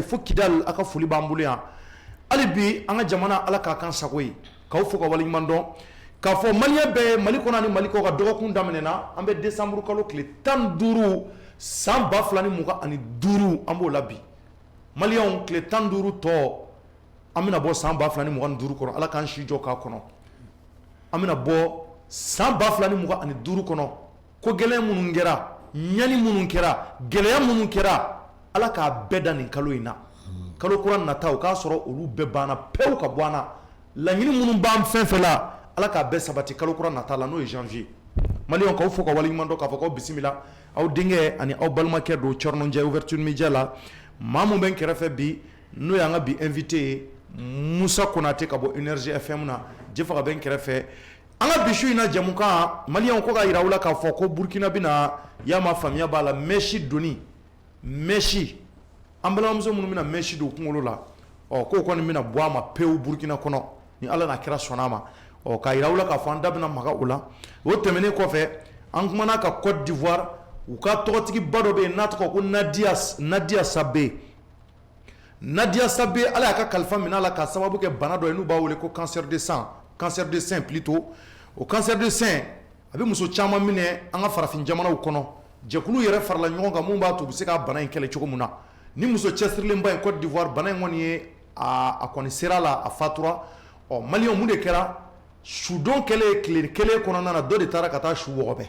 fo kidal aka foli b'an bolo yan hali bi an ka jamana ala k'a kan sago ye k'aw fo ka waleɲuman dɔn k'a fɔ maliyɛn bɛɛ Mali kɔnɔ ani Mali kɔ ka dɔgɔkun daminɛna an bɛ décembre kalo tile 15 san 2025 an b'o la bi maliyɛnw tile 15 tɔ an bɛna bɔ san 2025 kɔnɔ ala k'an si jɔ k'a kɔnɔ an bɛna bɔ san 2025 kɔnɔ ko gɛlɛn minnu kɛra ɲani minnu kɛra gɛlɛya minnu kɛra ala k'a bɛɛ da nin kalo in na kalo kura nata o k'a sɔrɔ olu bɛɛ banna pewu ka bɔ an na laɲini minnu b'an fɛn fɛn la ala k'a bɛɛ sabati kalo kura nata la n'o ye janvier maliyɛnw k'aw fo ka waleɲuman dɔn k'a fɔ k'aw bisimila aw denkɛ ani aw balimakɛ don Cɔrininjɛ ouverture media la maa mun bɛ n kɛrɛfɛ bi n'o y'an ka bi invité ye Musa Konate ka bɔ Énergie FM na Jefaga bɛ n kɛrɛfɛ an ka bi su in na jamukan maliyɛnw ko k'a yira u la k'a fɔ ko Burkina bɛna y'a ma faamuya b'a la mèche donni mèche an balimamuso minnu bɛna mèche don kunkolo la k'o kɔni bɛna bɔ a ma pewu Burkina kɔnɔ ni ala n'a kira sɔnna a ma k'a yira u la k'a fɔ an da bɛna maga o la o tɛmɛnen kɔfɛ an kumana ka Côte d'Ivoire u ka tɔgɔtigiba dɔ bɛ yen n'a tɔgɔ ko Nadia Sabé Nadia Sabé ala y'a ka kalifa minɛ a la k'a sababu kɛ bana dɔ ye n'u b'a wele ko cancer de sein plutôt o cancer de sein a bɛ muso caman minɛ an ka farafin jamanaw kɔnɔ jɛkulu yɛrɛ farala ɲɔgɔn kan mun b'a to u bɛ se ka bana in kɛlɛ cogo min na ni muso cɛsirilenba in Côte d'Ivoire bana in kɔni ye a kɔni sera la a fatura maliyɛnw mun de kɛra sudon kɛlen tile kelen kɔnɔna na dɔ de taara ka taa su wɔgɔbɛ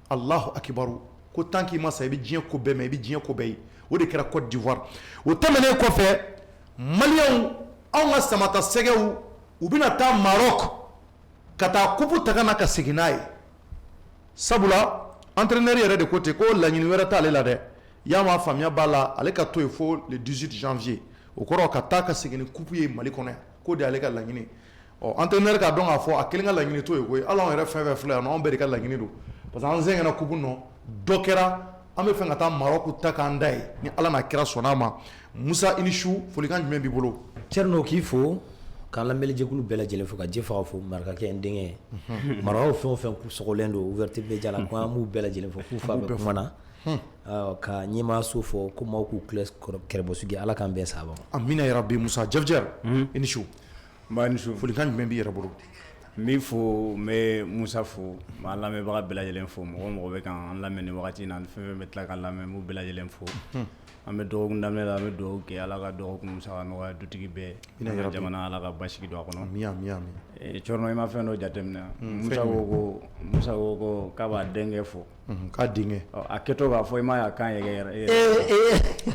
Allahu akibaru ko tant k'i ma sa i bɛ diɲɛ ko bɛɛ mɛn i bɛ diɲɛ ko bɛɛ ye o de kɛra Côte d'Ivoire o tɛmɛnen kɔfɛ maliyɛnw anw ka samata sɛgɛw u bɛna taa Maroc ka taa kupu ta ka na ka segin n'a ye sabula entraîneur yɛrɛ de ko ten ko laɲini wɛrɛ t'ale la dɛ y'a ma faamuya b'a la ale ka to yen fo le 18 janvier o kɔrɔ ka taa ka segin ni kupu ye Mali kɔnɔ yan k'o de y'ale ka laɲini entraîneur k'a dɔn k'a fɔ a kelen ka laɲini to yen koyi hali anw yɛrɛ fɛn fɛn filɛ yan nɔ anw bɛɛ de ka laɲini don parce que an sɛgɛnna kupu nɔ dɔ kɛra an bɛ fɛ ka taa Maroc ta k'an da ye ni ala n'a kira sɔnna a ma Musa i ni su folikan jumɛn b'i bolo Thierno k'i fo k'an lamɛnni jɛkulu bɛɛ lajɛlen fo ka Jefaga fo Marakakɛ n denkɛ Marakaw fɛn o fɛn sɔgɔlen don ouverture media la ko an b'u bɛɛ lajɛlen fo k'u fa bɛ kuma na ka ɲɛmaaso fɔ ko maaw k'u tile kɛrɛbɔsigi ala k'an bɛɛ sababa amina yarabi Musa Jɛfjɛr i ni su folikan jumɛn b'i yɛrɛ bolo n b'i fo n bɛ Musa fo n lamɛnbaga bɛɛ lajɛlen fo mɔgɔ mɔgɔ bɛ kan an lamɛn nin wagati in na fɛn fɛn bɛ tila ka lamɛn n b'u bɛɛ lajɛlen fo an bɛ dɔgɔkun daminɛ la an bɛ dugawu kɛ ala ka dɔgɔkun musaka nɔgɔya dutigi bɛɛ jamana ala ka basigi don a kɔnɔ Cɔrɔnɔ i ma fɛn dɔ jateminɛ Musa ko k'a b'a denkɛ fo k'a denkɛ a kɛtɔ b'a fɔ i m'a ye a kan yɛrɛ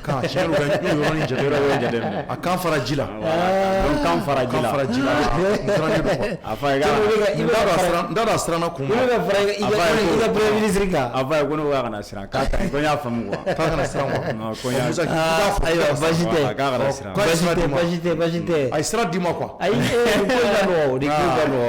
kan tiɲɛ don n'o yɔrɔnin jateminɛ a kan fara ji la donc kan fara ji la a fa ye n t'a dɔn a siranna kun ma i ka premier ministre kan a fa ye ko ne ko a kana siran k'a ta ko n y'a faamu quoi k'a kana siran quoi ayiwa basi tɛ k'a kana siran basi tɛ a ye sira d'i ma quoi ayi ko ka nɔgɔ de ko ka nɔgɔ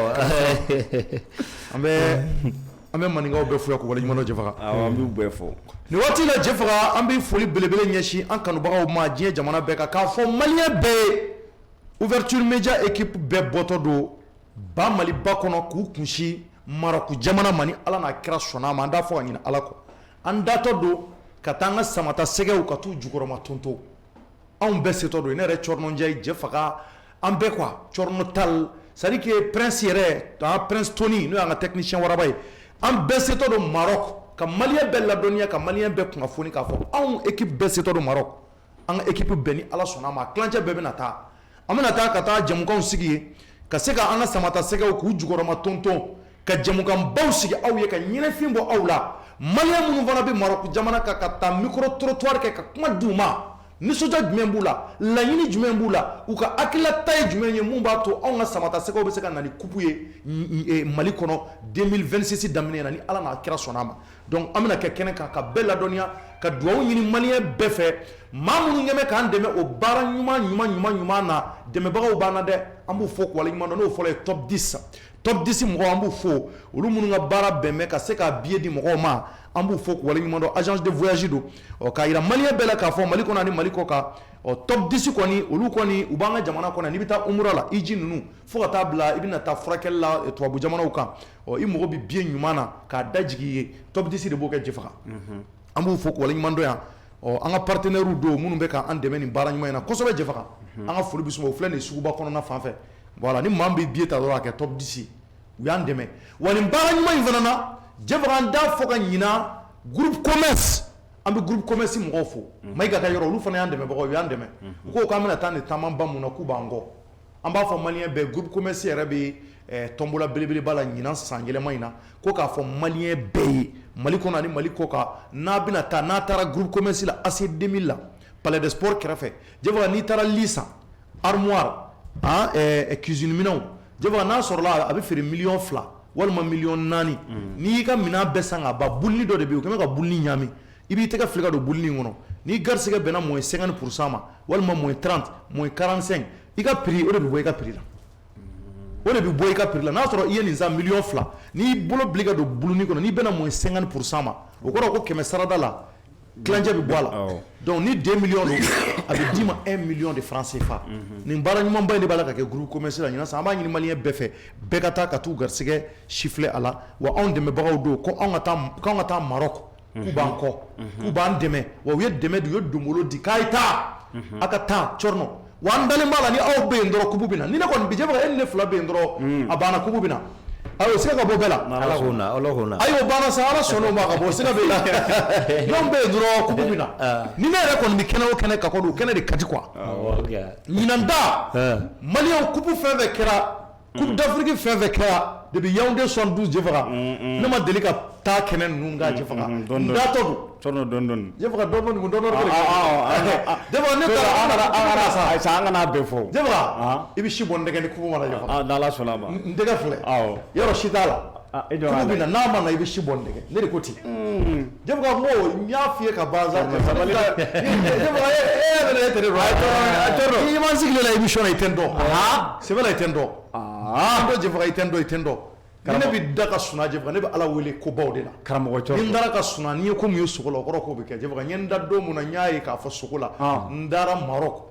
an bɛ maninkaw bɛɛ fo yan ko waleɲuman dɔn Jefaga an b'u bɛɛ fo nin waati la Jefaga an bɛ foli belebele ɲɛsin an kanubagaw ma diɲɛ jamana bɛɛ kan k'a fɔ maliyɛn bɛɛ ye ouverture media équipe bɛɛ bɔtɔ don ba Maliba kɔnɔ k'u kunsi Maroc jamana ma ni ala n'a kira sɔnna a ma an t'a fɔ ka ɲinɛ ala kɔ an datɔ don ka taa an ka samata sɛgɛw ka t'u jukɔrɔma tonto anw bɛɛ setɔ don ne yɛrɛ Cɔrininjɛ Jefaga an bɛɛ quoi Cɔrino Tal c'est à dire que prince yɛrɛ prince Tony n'o y'an ka technicien waraba ye an bɛɛ setɔ don Maroc ka maliyɛn bɛɛ ladɔnniya ka maliyɛn bɛɛ kunnafoni k'a fɔ anw équipe bɛɛ setɔ don Maroc an ka équipe bɛɛ ni ala sɔnna a ma kilancɛ bɛɛ bɛna taa an bɛna taa ka taa jamukanw sigi yen ka se ka an ka samata sɛgɛw k'u jukɔrɔma tonton ka jamukanbaw sigi aw ye ka ɲɛnɛfin bɔ aw la maliyɛn minnu fana bɛ Maroc jamana kan ka taa micro trottoir kɛ ka kuma d'u ma nisɔndiya jumɛn b'u la laɲini jumɛn b'u la u ka hakililata ye jumɛn ye mun b'a to anw ka samata sɛgɛw bɛ se ka na ni kupu ye Mali kɔnɔ 2026 daminɛ na ni ala n'a kira sɔnna a ma donc an bɛna kɛ kɛnɛ kan ka bɛɛ ladɔnniya ka dugawu ɲini maliyɛn bɛɛ fɛ maa minnu ɲɛ bɛ k'an dɛmɛ o baara ɲuman na dɛmɛbagaw b'an na dɛ an b'u fo k'u waleɲuman dɔn n'o fɔlɔ ye top 10 mɔgɔw an b'u fo olu minnu ka baara bɛn bɛ ka se ka billet di mɔgɔw ma an b'u fo k'u waleɲuman dɔn agence de voyage don k'a yira maliyɛn bɛɛ la k'a fɔ Mali kɔnɔ ani Mali kɔ kan top 10 kɔni olu kɔni u b'an ka jamana kɔnɔ n'i bɛ taa umura la Iji ninnu fo ka taa bila i bɛna taa furakɛli la tubabu jamanaw kan i mago bɛ billet ɲuman na k'a da jigin i ye top 10 de b'o kɛ Jefaga an b'u fo k'u waleɲuman dɔn yan an ka partenaire do minnu bɛ k'an dɛmɛ nin baara ɲuman in na kosɛbɛ Jɛfaga an ka foli bɛ suma o filɛ nin suguba kɔnɔna fan fɛ voilà ni maa min bɛ billet ta dɔrɔn a kɛ top 10 u y'an dɛmɛ wa nin baara ɲuman in fana na Jɛfaga an t'a fɔ ka ɲina groupe commerce an bɛ groupe commerce mɔgɔw fo Mayiga ka yɔrɔ olu fana y'an dɛmɛbagaw u y'an dɛmɛ u ko k'an bɛna taa nin taamaba mun na k'u b'an kɔ an b'a fɔ maliyɛn bɛɛ groupe commerce yɛrɛ bɛ tombola belebeleba la ɲinan san yɛlɛma in na ko k'a fɔ maliyɛn bɛɛ ye Mali kɔnɔ ani Mali kɔ kan n'a taara groupe commerce la AC 2000 la palais de sport kɛrɛfɛ Jɛfaga n'i taara li san armoire cuisine minɛnw Jɛfaga n'a sɔrɔla a bɛ feere 2 millions walima 4 millions n'i y'i ka minɛn bɛɛ san ka ban buluni dɔ de bɛ yen o kɛlen bɛ ka buluni ɲami i b'i tɛgɛ fili ka don buluni in kɔnɔ n'i garisigɛ bɛnna moins 50% ma walima moins 30 moins 45 i ka prix o de bɛ bɔ i ka prix la o de bɛ bɔ i ka prix la n'a sɔrɔ i ye nin san 2 millions n'i bolo bili ka don buluni kɔnɔ n'i bɛnna moins 50% ma o kɔrɔ ko 100 sarada la kilancɛ bɛ bɔ a la donc ni 2 millions don a bɛ d'i ma 1 million de francs CFA nin baara ɲumanba in de b'a la ka kɛ groupe commerce la ɲinan san an b'a ɲini maliyɛn bɛɛ fɛ bɛɛ ka taa ka t'u garisigɛ siffler a la wa anw dɛmɛbagaw don ko k'an ka taa Maroc k'u b'an kɔ k'u b'an dɛmɛ wa u ye dɛmɛ di u ye donbolo di k'a ye taa a ka taa Corno wa an dalen b'a la ni aw bɛ yen dɔrɔn kubu bɛ na ni ne kɔni bi Jɛfaga e ni ne 2 bɛ yen dɔrɔn a banna kubu bɛ na ayo sika ka bɔ bɛɛ la ayo banna sa ala sɔnn'o ma ka bɔ sika bɛ la n'anw bɛ yen dɔrɔn kubu bɛ na ni ne yɛrɛ kɔni bɛ kɛnɛ o kɛnɛ ka kɔ don kɛnɛ de ka di quoi ɲinan da maliyɛn kubu fɛn fɛn kɛra coupe d'Afrique fɛn fɛn kɛra depuis Yaoundé 72 Jɛfaga ne ma deli ka taa kɛnɛ ninnu kan Jɛfaga n datɔ don Jɛfaga dɔɔni Jɛfaga ne taara an kana bɛɛ fɔ Jɛfaga i bɛ si bɔ n tɛgɛ ni kubu mana Jɛfaga n'Ala sɔnna ma n tɛgɛ filɛ yɔrɔ si t'a la kubu bɛ na n'a ma na i bɛ si bɔ n tɛgɛ ne de ko ten Jɛfaga n ko n y'a f'i ye ka ban sa Jɛfaga e tɛ ne dɔn i ma n sigilen la émission na i tɛ n dɔn c'est vrai i tɛ n dɔn an dɔ Jɛfaga i tɛ n dɔn ni ne bɛ da ka suna Jɛfaga ne bɛ Ala wele kobaw de la karamɔgɔ cɔ ni n dara ka suna n'i ye ko min ye sogo la o kɔrɔ k'o bɛ kɛ Jɛfaga n ye n da don mun na n y'a ye k'a fɔ sogo la n dara Maroc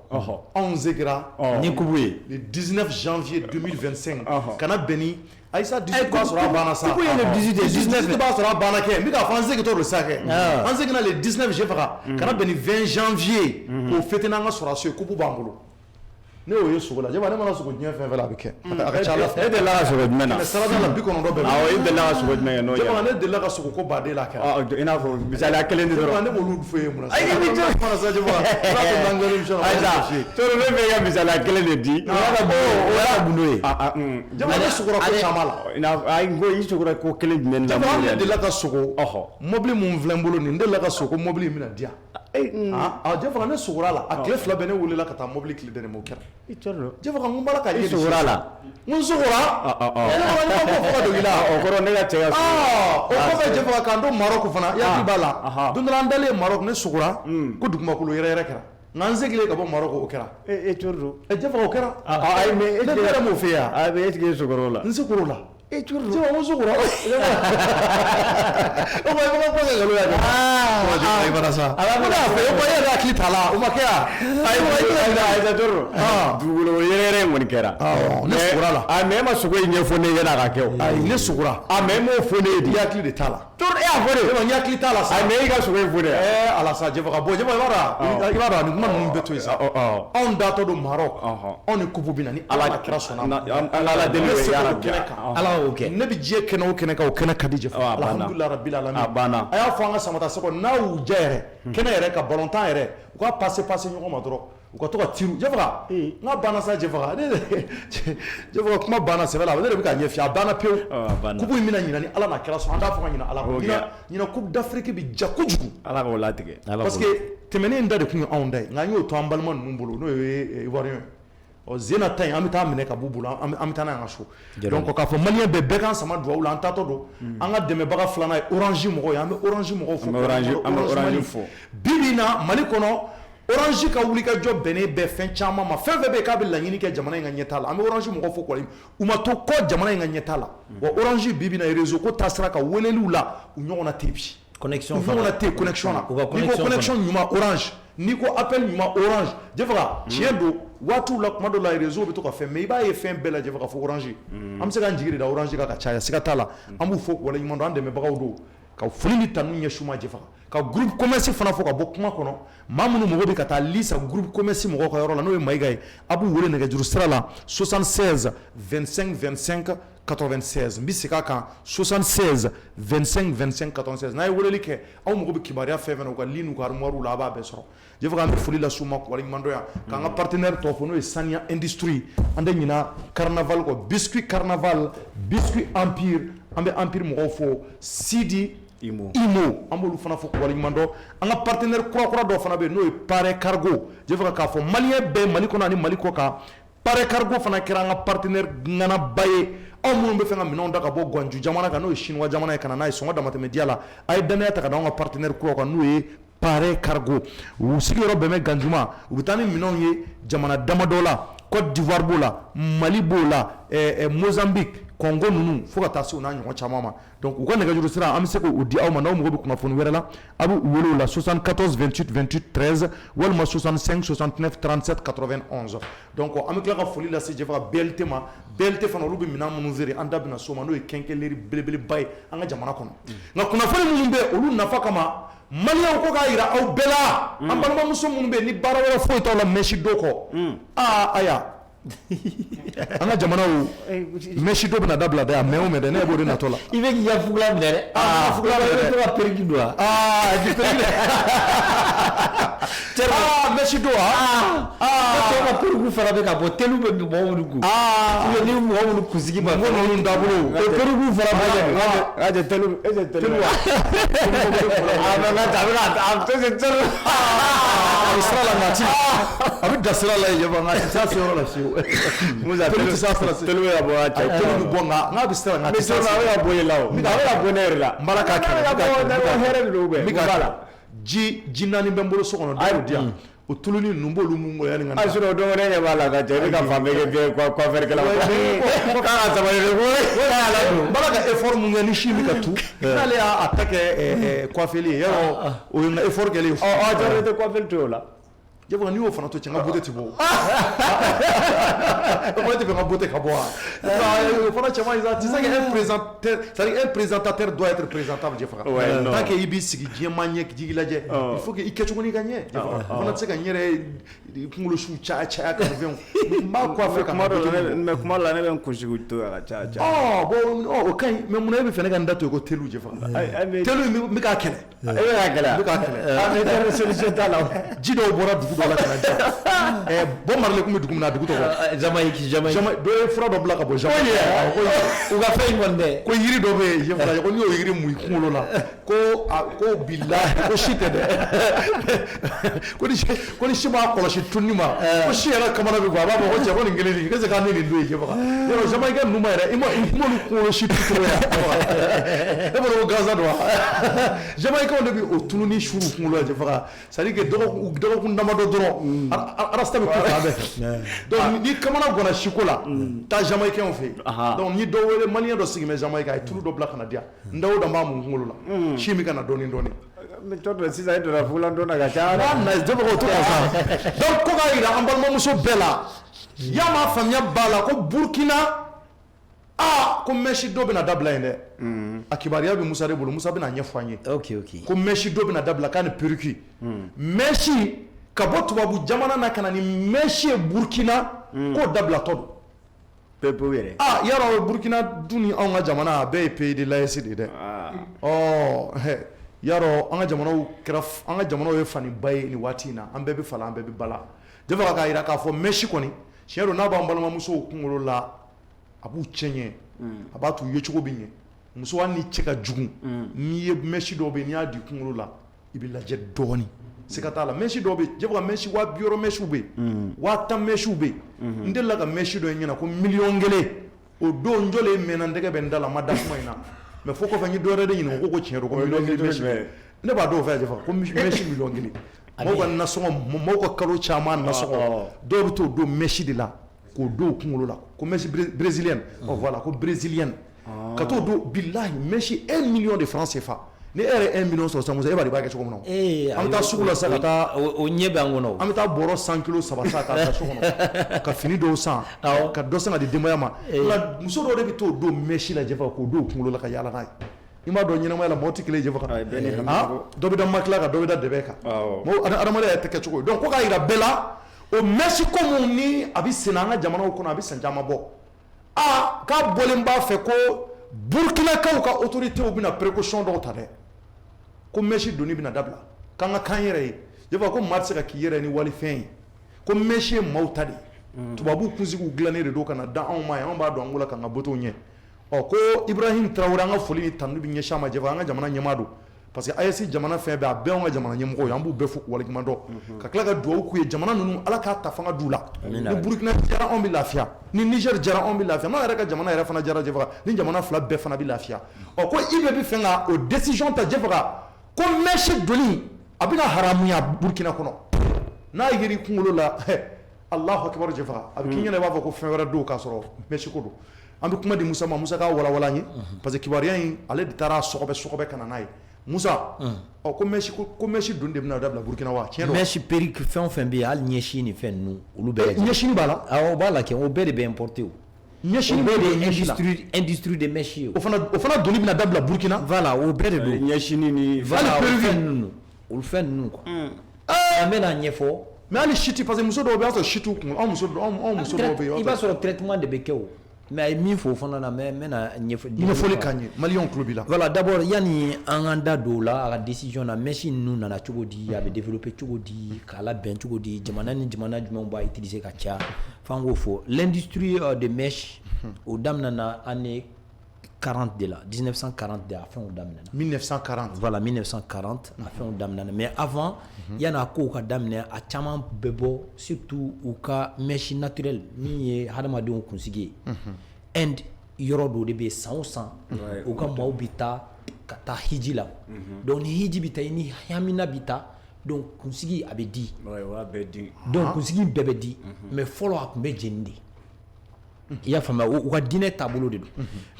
anw segira ni kubu ye le 19 janvier 2025 kana bɛn ni Ayisa 18 b'a sɔrɔ a banna sa kubu ye le 18 b'a sɔrɔ a banna kɛ n bɛ k'a fɔ an segintɔ don sa kɛ an seginna le 19 Jɛfaga kana bɛn ni 20 janvier k'o fêter n'an ka sɔrɔdasiw ye kubu b'an bolo ne y'o ye sogo la Jɛfaga ne mana sogo diɲɛ fɛn fɛn la a bɛ kɛ a ka ca Ala fɛ e delila ka sogo jumɛn na sarada la 90 bɛɛ awɔ e delila ka sogo jumɛn kɛ n'o ye Jɛfaga ne delila ka sogo ko baden la kɛra i n'a fɔ misaliya kelen de dɔrɔn ne b'olu fɔ e ye mun na sa Jɛfaga Toro ne bɛ ka misaliya kelen de di o y'a gundo ye Jɛfaga ne sogora ko caman la ayi n ko i sogora ko kelen jumɛn na Jɛfaga ne delila ka sogo mobili mun filɛ n bolo nin n delila ka sogo mobili in bɛna di yan Jɛfaga ne sogora la a tile 2 bɛɛ ne welela ka taa mobili tile dɛnɛ o kɛra Jɛfaga n bala ka ye sogora la n sogora ne ko fɔ ka don i la o kɔrɔ ne ka cɛ ka o kɔfɛ Jɛfaga k'an to Maroc fana i hakili b'a la don dɔ la an dalen Maroc ne sogora ko dugumakolo yɛrɛ yɛrɛ kɛra nka n seginnen ka bɔ Maroc o kɛra Jɛfaga o kɛra ayi mais ne yɛrɛ m'o fɛ yan ayi mais e tigi sogora o la n sogora la Jɛfaga n sogora o ma i ma ko kɛ nkalon ya dɛ Ibara sa ala ko n'a fɛ o ma yɛrɛ hakili t'a la o ma kɛ yan ayi Toro dugukolo yɛrɛ in kɔni kɛra ne sogora la mais e ma sogo in ɲɛfɔ ne ɲɛna ka kɛ o ayi ne sogora mais e m'o fɔ ne ye di i hakili de t'a la Toro e y'a fɔ de n hakili t'a la sa mais e ka sogo in fɔ de ala sa Jɛfaga bon Jɛfaga i b'a dɔn nin kuma ninnu bɛ to yen sa anw datɔ don Maroc anw ni kubu bɛ na ni Ala kira sɔnna ma Ala deli o ye yarabi Ala y'o kɛ ne bɛ diɲɛ kɛnɛ o kɛnɛ kan o kɛnɛ ka di Jɛfaga alhamdulilahi rabbil alamin a y'a fɔ an ka samata seko n'a y'u diya yɛrɛ kɛnɛ yɛrɛ ka balontan yɛrɛ u ka passe ɲɔgɔn ma dɔrɔn u ka to ka tiru Jɛfaga n ka banna sa Jɛfaga Jɛfaga kuma banna sɛbɛ la ne de bɛ ka ɲɛf'i ye a banna pewu kubu in bɛna ɲina ni Ala n'a kira sɔn an t'a fɔ ka ɲina Ala kɔ ɲina coupe d'Afrique bɛ ja kojugu Ala k'o latigɛ parce que tɛmɛnen in da de tun ye anw da ye nka an y'o to an balima ninnu bolo n'o ye Ivoirien Zena ta in an bɛ taa minɛ ka b'u bolo an bɛ taa n'a ye an ka so donc k'a fɔ maliyɛn bɛɛ k'an sama duwawu la an taatɔ don an ka dɛmɛbaga filanan ye Orange mɔgɔw ye an bɛ Orange mɔgɔw fo bi bi in na Mali kɔnɔ Orange ka wulikajɔ bɛnnen bɛɛ fɛn caman ma fɛn fɛn bɛ yen k'a bɛ laɲini kɛ jamana in ka ɲɛtaa la an bɛ Orange mɔgɔw fo kɔni u ma to kɔ jamana in ka ɲɛtaa la wa Orange bi bi in na réseau ko taasira ka weleliw la u ɲɔgɔnna tɛ bi connexion ɲɔgɔnna tɛ connexion na n'i ko connexion ɲuman Orange n'i ko appel ɲuman Orange Jɛfaga tiɲɛ don waatiw la kuma dɔ la réseau bɛ to ka fɛn mais i b'a ye fɛn bɛɛ la Jɛfaga fo Orange an bɛ se k'an jigi de da Orange kan ka caya siga t'a la an b'u fo waleɲuman dɔn an dɛmɛbagaw don ka foli ni tanu ɲɛ suma jɛfa ka groupe commerce fana fɔ ka bɔ kuma kɔnɔ maa minnu mɔgɔ bɛ ka taa lisa groupe commerce mɔgɔw ka yɔrɔ la n'o ye Mayiga ye a b'u wele nɛgɛjuru sira la 76 25 25 96 n bɛ segin a kan 76 25 25 96 n'a ye weleli kɛ aw mago bɛ kibaruya fɛn fɛn na u ka ligne n'u ka armoire la a b'a bɛɛ sɔrɔ je veux k'an bɛ foli lase u ma waleɲumandɔn yan k'an ka partenaire tɔw fɔ n'o ye Saniya Industrie an tɛ ɲina carnaval kɔ biscuit carnaval biscuit empire an bɛ empire mɔgɔw fɔ Sidi Imo an b'olu fana fɔ waleɲumandɔn an ka partenaire kura dɔ fana bɛ yen n'o ye Pare Cargo je veux k'a fɔ maliyɛn bɛɛ Mali kɔnɔ ani Mali kɔ kan Pare Cargo fana kɛra an ka partenaire ŋanaba ye aw minnu bɛ fɛ ka minɛnw da ka bɔ Guangzhou jamana kan n'o ye chinois jamana ye ka na n'a ye sɔngɔ damatɛmɛ diya la a ye danaya ta ka da an ka partenaire kuraw kan n'o ye Pare Cargo u sigiyɔrɔ bɛn bɛ Ganjou ma u bɛ taa ni minɛnw ye jamana damadɔ la Côte d'Ivoire b'o la Mali b'o la Mozambique Congo ninnu fo ka taa se u n'a ɲɔgɔn caman ma donc u ka nɛgɛjuru sira an bɛ se k'o di aw ma n'aw mago bɛ kunnafoni wɛrɛ la a bɛ u wele o la 74 28 28 13 walima 65 69 37 91 donc an bɛ tila ka foli lase Jɛfa ka BLT ma BLT fana olu bɛ minɛn minnu feere an da bɛna so ma n'o ye kɛnkɛnɛri belebeleba ye an ka jamana kɔnɔ nka kunnafoni minnu bɛ olu nafa kama maliyɛnw ko k'a jira aw bɛɛ la an balimamuso minnu bɛ yen ni baara wɛrɛ foyi t'aw la mɛsi do kɔ aya an ka jamanaw mɛsi do bɛna dabila dɛ a mɛn o mɛn dɛ ne b'o de natɔ la i bɛ k'i ka fugula minɛ dɛ fugula bɛ to ka periki don wa di periki dɛ mɛsi do wa ka periku fana bɛ ka bɔ teliw bɛ mɔgɔ minnu kun ni mɔgɔ minnu kunsigi ma mɔgɔ ninnu dabolo periku fana bɛ Aje telu wa. A bɛ sira la nati a bɛ da sira la yen nka a tɛ se yɔrɔ la fiyewu. Musa telu bɛ ka bɔ a cɛ. Telu bɛ bɔ nka n'a bɛ sira nka a tɛ se. A bɛ ka bɔ e la o. A bɛ ka bɔ ne yɛrɛ la. N bala k'a kɛ. Hɛrɛ de don bɛɛ. N bɛ k'a la. Ji naani bɛ n bolo so kɔnɔ dɔw di yan. O tulu ni ninnu b'olu mun bɔ yanni ka na. A sɔrɔ dɔw wɛrɛ ɲɛ b'a la ka cɛ i bɛ ka fan bɛɛ kɛ coiffeur-kɛla ko k'a ka sabali de ko n bala ka effort mun kɛ ni si bɛ ka tu n'ale y'a ta kɛ coiffeur ye yarɔ o ye n ka effort kɛlen ye. Jɔn tɛ coiffeur to o la. Jɛfɔ n'i y'o fana to cɛ n ka beauté tɛ bɔ. O tɛ fɛ n ka beauté ka bɔ wa. O fana cɛman tu sais qu'un présentateur, c'est-à-dire un présentateur doit être présentable Jɛfɔ. Tant que i b'i sigi diɲɛmaa ɲɛ k'i lajɛ il faut que i kɛcogo n'i ka ɲɛ. O fana tɛ se ka n yɛrɛ kunkolo su caya ka fɛnw. N b'a coiffé ka kuma dɔ la ne bɛ n kunsigi to a ka ca. Bon o ka ɲi mais mun na e bɛ fɛ ne ka n da to i ko telu Jɛfɔ. Telu in n bɛ k'a kɛlɛ. E bɛ k'a kɛlɛ. N bɛ k'a kɛlɛ. Mais telle solution t'a la. Ji dɔw bɔra dugu dɔ la ka na diya. Bon Marley kun bɛ dugu min na dugu tɔgɔ. Jamaïque. Dɔ ye fura dɔ bila ka bɔ Jamaïque. U ka fɛn in kɔni dɛ. Ko yiri dɔ bɛ yen Jɛfɔ ko n'i y'o yiri mun i kunkolo la ko bilahi ko si tɛ dɛ. Ko ni si b'a kɔlɔsi tunni ma ko si yɛrɛ kamana bɛ bɔ a b'a fɔ ko cɛ ko nin kelen nin qu'est-ce que k'an ne nin don ye Jɛfɔ. Yɔrɔ Jamaïque ninnu ma yɛrɛ i m'olu kunkolo si tu cogo ya. E b'a dɔn ko gansan don wa. Jamaïcains de bɛ o tunu ni suru kunkolo la Jɛfɔ c'est-à-dire que dɔgɔkun damadɔ dɔrɔn arasta bɛ ku fan bɛɛ fɛ. Donc ni kamana ganna siko la taa Jamaïcains fɛ yen. Donc ni dɔ wele maliyɛn dɔ sigi bɛ Jamaïque a ye tulu dɔ bila ka na di yan n da o da n b'a mun kunkolo la si min ka na dɔɔni dɔɔni. Mais tɔ dɔ sisan e donna fugulan na ka ca. N'a na Jɛfɔ k'o to yan sa. Donc ko k'a jira an balimamuso bɛɛ la y'a ma faamuya b'a la ko Burkina ko mɛsi dɔ bɛna dabila yen dɛ. A kibaruya bɛ Musa de bolo Musa bɛna ɲɛfɔ an ye. Ok. Ko mɛsi dɔ bɛna dabila k'a ni perruque. Mɛsi ka bɔ tubabu jamana na ka na ni mɛsi ye Burkina k'o dabilatɔ don. Pepewu yɛrɛ. Yarɔ Burkina dun ni anw ka jamana a bɛɛ ye pays de l'AES de ye dɛ. Yarɔ an ka jamanaw ye faniba ye nin waati in na an bɛɛ bɛ fala an bɛɛ bɛ bala. Jɛfɔ k'a jira k'a fɔ mɛsi kɔni tiɲɛ don n'a b'an balimamusow kunkolo la a b'u cɛ ɲɛ a b'a to yecogo bɛ ɲɛ muso hali ni cɛ ka jugu n'i ye mɛsi dɔw bɛ yen n'i y'a di kunkolo la i bɛ lajɛ dɔɔni siga t'a la mɛsi dɔw bɛ yen Jɛfɔ ka mɛsi 200 mɛsiw bɛ yen 10 mɛsiw bɛ yen n delila ka mɛsi dɔ ɲɛna ko 1,1 o don n jɔlen mɛnna n tɛgɛ bɛ n da la n ma da kuma in na mais fo kɔfɛ n ye dɔwɛrɛ de ɲininka ko tiɲɛ don ko 1,1 mɛsi ne b'a dɔw fɛ Jɛfɔ ko mɛsi 1,1 mɔgɔw ka nasɔngɔ mɔgɔw ka kalo caman nasɔngɔ dɔw bɛ t'o don mɛsi de la k'o don o kunkolo la ko mɛsi brésilienne voilà ko brésilienne ka t'o don bilahi mɛsi 1 million de francs CFA ni e yɛrɛ 1 million sɔrɔ sisan Musa e b'a dɔn i b'a kɛ cogo min na an bɛ taa sugu la sisan ka taa o ɲɛ bɛ an kɔnɔ an bɛ taa bɔrɔ 100 kilos 3 san k'a ta so kɔnɔ ka fini dɔw san ka dɔ san ka di denbaya ma nka muso dɔw de bɛ t'o don mɛsi la Jɛfɔ k'o don o kunkolo la ka yaala n'a ye i m'a dɔn ɲɛnamaya la mɔgɔ tɛ kelen ye jɛfɛ kan dɔ bɛ da makila kan dɔ bɛ da dɛbɛ kan adamadenya tɛ kɛ cogo ye donc ko k'a yira bɛɛ la o Messi ko mun ni a bɛ sen an ka jamanaw kɔnɔ a bɛ san caman bɔ k'a bɔlen b'a fɛ ko Burkinakaw ka autorités bɛna précaution dɔw ta dɛ ko Messi doni bɛna dabila k'an ka kan yɛrɛ ye jɛfɛ ko maa tɛ se ka k'i yɛrɛ ni walifɛn ye ko Messi ye maaw ta de tubabu kunsigiw dilannen de don ka na da anw ma yan anw b'a dɔn an ko la k'an ka botow ɲɛ ko Ibrahim Traoré an ka foli ni tanu bɛ ɲɛsin a ma jɛfɛ an ka jamana ɲɛmaa don parce que AES jamana fɛn bɛɛ a bɛɛ anw ka jamana ɲɛmɔgɔw ye an b'u bɛɛ fo waleɲuman dɔn ka tila ka dugawu k'u ye jamana ninnu Ala k'a ta fanga d'u la ni Burkina jara anw bɛ lafiya ni Niger jara anw bɛ lafiya n'anw yɛrɛ ka jamana yɛrɛ fana jara jɛfɛ ni jamana fila bɛɛ fana bɛ lafiya ko IBE bɛ fɛ ka o décision ta jɛfɛ ko Messi doni a bɛna haramuya Burkina kɔnɔ n'a yiri kunkolo la Allahu akbar jɛfɛ a bɛ k'i ɲɛna i b'a fɔ ko fɛn wɛrɛ don k'a sɔrɔ Messi ko don an bɛ kuma di Musa ma Musa k'a walawala an ye parce que kibaruya in ale de taara sɔgɔbɛ ka na n'a ye Musa ko Messi don de bɛna dabila Burkina wa tiɲɛ don Messi périk fɛn o fɛn bɛ yen hali ɲɛsin ni fɛn ninnu olu bɛɛ ɲɛsini b'a la awɔ o b'a la kɛ o bɛɛ de bɛ importer o ɲɛsini bɛɛ de ye industrie de Messi ye o fana doni bɛna dabila Burkina voilà o bɛɛ de don ɲɛsini ni voilà olu fɛn ninnu quoi an bɛna ɲɛfɔ mais hali siti parce que muso dɔw bɛ yen a sɔrɔ situ kun anw muso dɔw bɛ yen i b'a sɔrɔ traitement de bɛ kɛ o mais a ye min fɔ o fana na n bɛna ɲɛfɔli k'an ye maliyɛnw tulo b'i la voilà d'abord yanni an k'an da don o la a ka décision na Messi ninnu nana cogo di a bɛ développer cogo di k'a labɛn cogo di jamana ni jamana jumɛnw b'a utiliser ka caya f'an k'o fɔ l'industrie de Messi o daminɛna année 40 de la 1940 de a fɛnw daminɛna 1940 voilà 1940 a fɛnw daminɛna mais avant yanni a kow ka daminɛ a caman bɛ bɔ surtout u ka Messi naturel min ye hadamadenw kunsigi ye Inde yɔrɔ dɔ de bɛ yen san o san u ka maaw bɛ taa ka taa hiji la donc ni hiji bɛ taa i ni hamina bɛ taa donc kunsigi a bɛ di donc kunsigi bɛɛ bɛ di mais fɔlɔ a tun bɛ jeni de i y'a faamuya u ka diinɛ taabolo de don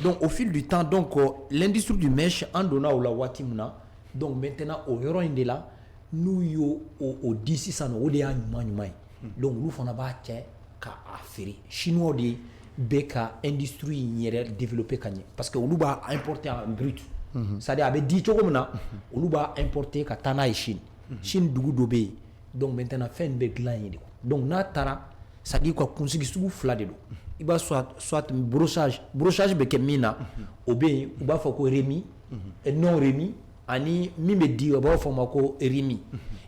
donc au fil du temps donc l'industrie du mèche an donna o la waati min na donc maintenant o yɔrɔ in de la n'u y'o o di sisan o de y'a ɲuman ye donc olu fana b'a cɛ k'a feere chinois de bɛ ka industrie in yɛrɛ développer ka ɲɛ parce que olu b'a importer en brut c'est-à-dire a bɛ di cogo min na olu b'a importer ka taa n'a ye Chine dugu dɔ bɛ yen donc maintenant fɛn in bɛ dilan yen de donc n'a taara c'est-à-dire ka kunsigi sugu fila de don i b'a soit brossage bɛ kɛ min na o bɛ yen u b'a fɔ ko remis non remis ani min bɛ di o b'a fɔ ma ko remis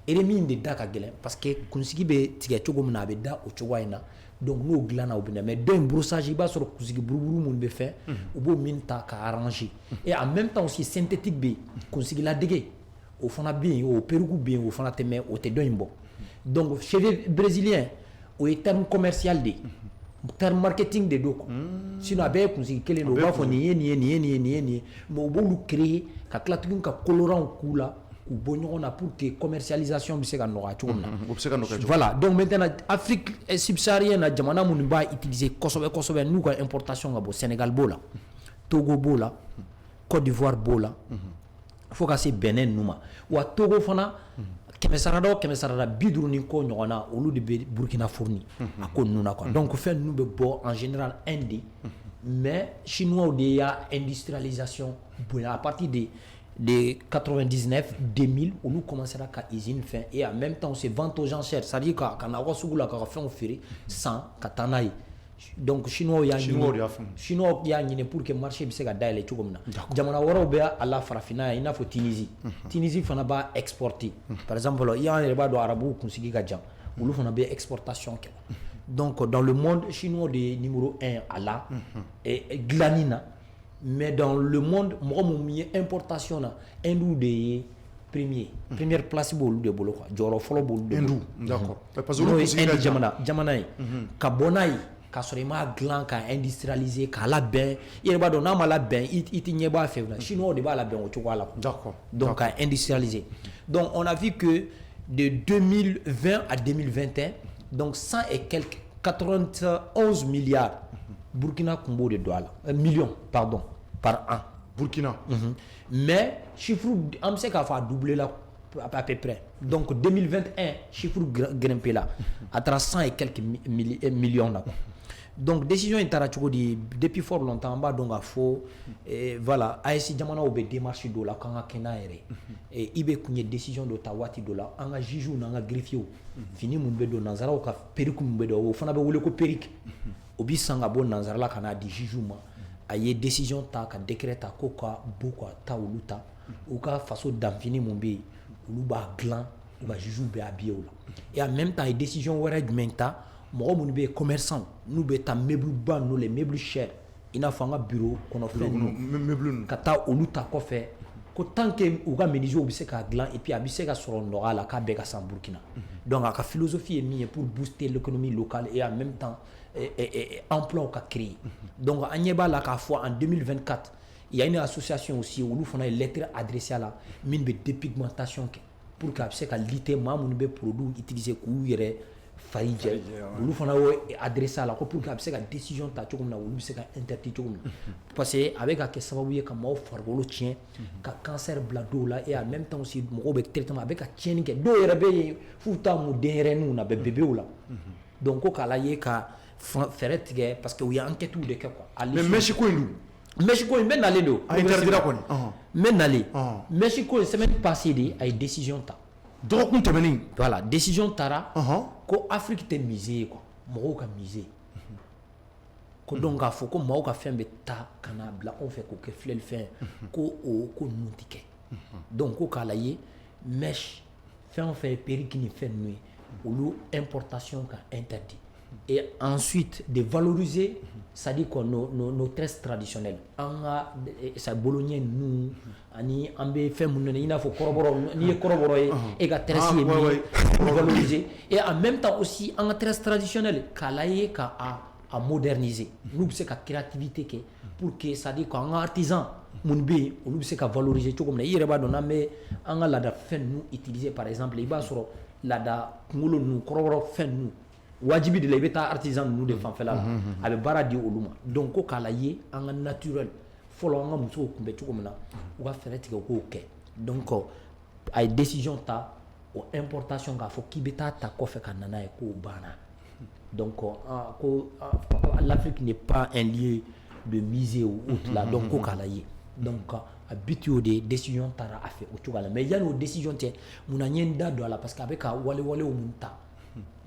remis in de da ka gɛlɛn parce que kunsigi bɛ tigɛ cogo min na a bɛ da o cogoya in na donc n'o dilanna o bɛ na mais dɔ in brossage i b'a sɔrɔ kunsigi buruburu minnu bɛ fɛn u b'o min ta ka arranger et en même temps aussi synthétique bɛ yen kunsigi ladege o fana bɛ yen o peruku bɛ yen o fana tɛ mais o tɛ dɔ in bɔ donc cheveux brésilien o ye terme commercial de ye terme marketing de don quoi sinon a bɛɛ ye kunsigi kelen de o b'a fɔ nin ye mais u b'olu créer ka tila tuguni ka colorant k'u la k'u bɔ ɲɔgɔn na pour que commercialisation bɛ se ka nɔgɔya cogo min na o bɛ se ka nɔgɔya cogo voilà donc maintenant Afrique subsaharienne na jamana minnu b'a utiliser kosɛbɛ n'u ka importation ka bɔ Sénégal b'o la Togo b'o la Côte d'Ivoire b'o la fo ka se Benin ninnu ma wa Togo fana kɛmɛ sarada o kɛmɛ sarada 50 ni kɔ ɲɔgɔn na olu de bɛ Burkina fourni a ko ninnu na quoi donc fɛn ninnu bɛ bɔ en général Inde de mais chinois de y'a industrialisation bonya à partir de 99 2000 olu commencera ka usine fɛn et en même temps c'est vente aux enchères c'est-à-dire ka na aw ka sugu la ka fɛnw feere san ka taa n'a ye donc chinois y'a ɲini pour que marché bɛ se ka dayɛlɛ cogo min na jamana wɛrɛw bɛ a la farafinna yan i n'a fɔ Tunisie fana b'a exporter par exemple y'an yɛrɛ b'a dɔn arabuw kunsigi ka jan olu fana bɛ exportation kɛ donc dans le monde chinois de ye numéro 1 a la dilanni na mais dans le monde mɔgɔ mun ye importation na Hindu de ye première place b'olu de bolo quoi jɔyɔrɔ fɔlɔ b'olu de bolo d'accord parce que n'o ye Inde jamana ye ka bɔ n'a ye k'a sɔrɔ i m'a dilan k'a industrialiser k'a labɛn i yɛrɛ b'a dɔn n'a ma labɛn i tɛ ɲɛ bɔ a fɛ chinois de b'a labɛn o cogoya la donc k'a industrialiser donc on a vu que de 2020 à 2021 donc 100 et quelques 91 milliards Burkina kun b'o de don a la millions pardon par an Burkina mais chiffre an bɛ se k'a fɔ a doublé la à peu près donc 2021 chiffre grimpé là à travers 100 et quelques millions là donc décision in taara cogo di depuis fort longtemps an b'a dɔn k'a fɔ voilà AES jamanaw bɛ démarche dɔ la k'an ka kɛ n'a yɛrɛ ye i bɛ kun ye décision dɔ ta waati dɔ la an ka jugew n'an ka greffiers fini mun bɛ don nanzaraw ka perruque mun bɛ don o fana bɛ wele ko perruque o bi san ka bɔ nanzarala ka n'a di jugew ma a ye décision ta ka décret ta ko ka bɔ ka taa olu ta u ka faso danfini mun bɛ yen olu b'a dilan u ka jugew bɛ habillé o la et en même temps a ye décision wɛrɛ jumɛn ta mɔgɔ minnu bɛ yen commerçant n'u bɛ taa meuble ba ninnu les meubles chers i n'a fɔ an ka bureau kɔnɔ fɛn ninnu ka taa olu ta kɔfɛ ko tant que u ka menuisiers bɛ se k'a dilan et puis a bɛ se ka sɔrɔ nɔgɔya la k'a bɛɛ ka san Burkina donc a ka philosophie ye min ye pour booster l'économie locale et en même temps emploi ka créer donc an ɲɛ b'a la k'a fɔ en 2024 il y a une association aussi olu fana ye lettre adressée à la min bɛ dépigmentation kɛ pour que a bɛ se ka lutter maa minnu bɛ produit utiliser k'u yɛrɛ fari jɛ olu fana y'o adressé à la ko pour que a bɛ se ka décision ta cogo min na olu bɛ se ka interdit cogo min na parce que a bɛ ka kɛ sababu ye ka maaw farikolo tiɲɛ ka cancer bila dɔw la et en même temps aussi mɔgɔw bɛ traitement a bɛ ka tiɲɛni kɛ dɔw yɛrɛ bɛ yen f'u taa mun denyɛrɛninw na bɛbew la donc ko k'a la ye ka fɛɛrɛ tigɛ parce que u ye enquête de kɛ quoi. mais Mexico in dun Mexico in bɛ nalen don a interdira kɔni n bɛ nalen Mexico semaine passée de a ye décision ta dɔgɔkun tɛmɛnen voilà décision taara ko Afrique tɛ musée ye quoi mɔgɔw ka musée ko donc k'a fɔ ko maaw ka fɛn bɛ taa ka n'a bila anw fɛ k'o kɛ filɛlifɛn ko o ko ninnu tɛ kɛ donc ko k'a la ye mèche fɛn o fɛn ye perruque ni fɛn ninnu ye olu importation ka interdit et ensuite de valoriser c'est-à-dire que nos tresses traditionnelles an ka sa bolognais ninnu ani an bɛ fɛn minnu na i n'a fɔ kɔrɔbɔrɔ n'i ye kɔrɔbɔrɔ ye e ka tresse ye min ye valoriser et en même temps aussi an ka tresse traditionnelle k'a la ye ka a moderniser n'u bɛ se ka créativité kɛ pour que c'est-à-dire que an ka artisan minnu bɛ yen olu bɛ se ka valoriser cogo min na i yɛrɛ b'a dɔn n'an bɛ an ka laada fɛn ninnu utiliser par exemple i b'a sɔrɔ laada kunkolo ninnu kɔrɔbɔrɔ fɛn ninnu wajibi de la i bɛ taa artisan ninnu de fanfɛla la a bɛ baara di olu ma donc ko k'a la ye an ka naturel fɔlɔ an ka musow tun bɛ cogo min na u ka fɛɛrɛ tigɛ u k'o kɛ donc a ye décision ta o importation k'a fɔ k'i bɛ taa ta kɔfɛ ka na n'a ye k'o banna donc ko l'Afrique n'est pas un lieu de musée ou autre là donc ko k'a la ye donc a biti o de décision taara a fɛ o cogo la mais yanni o décision cɛ mun na n ye n da don a la parce que a bɛ ka walewalew mun ta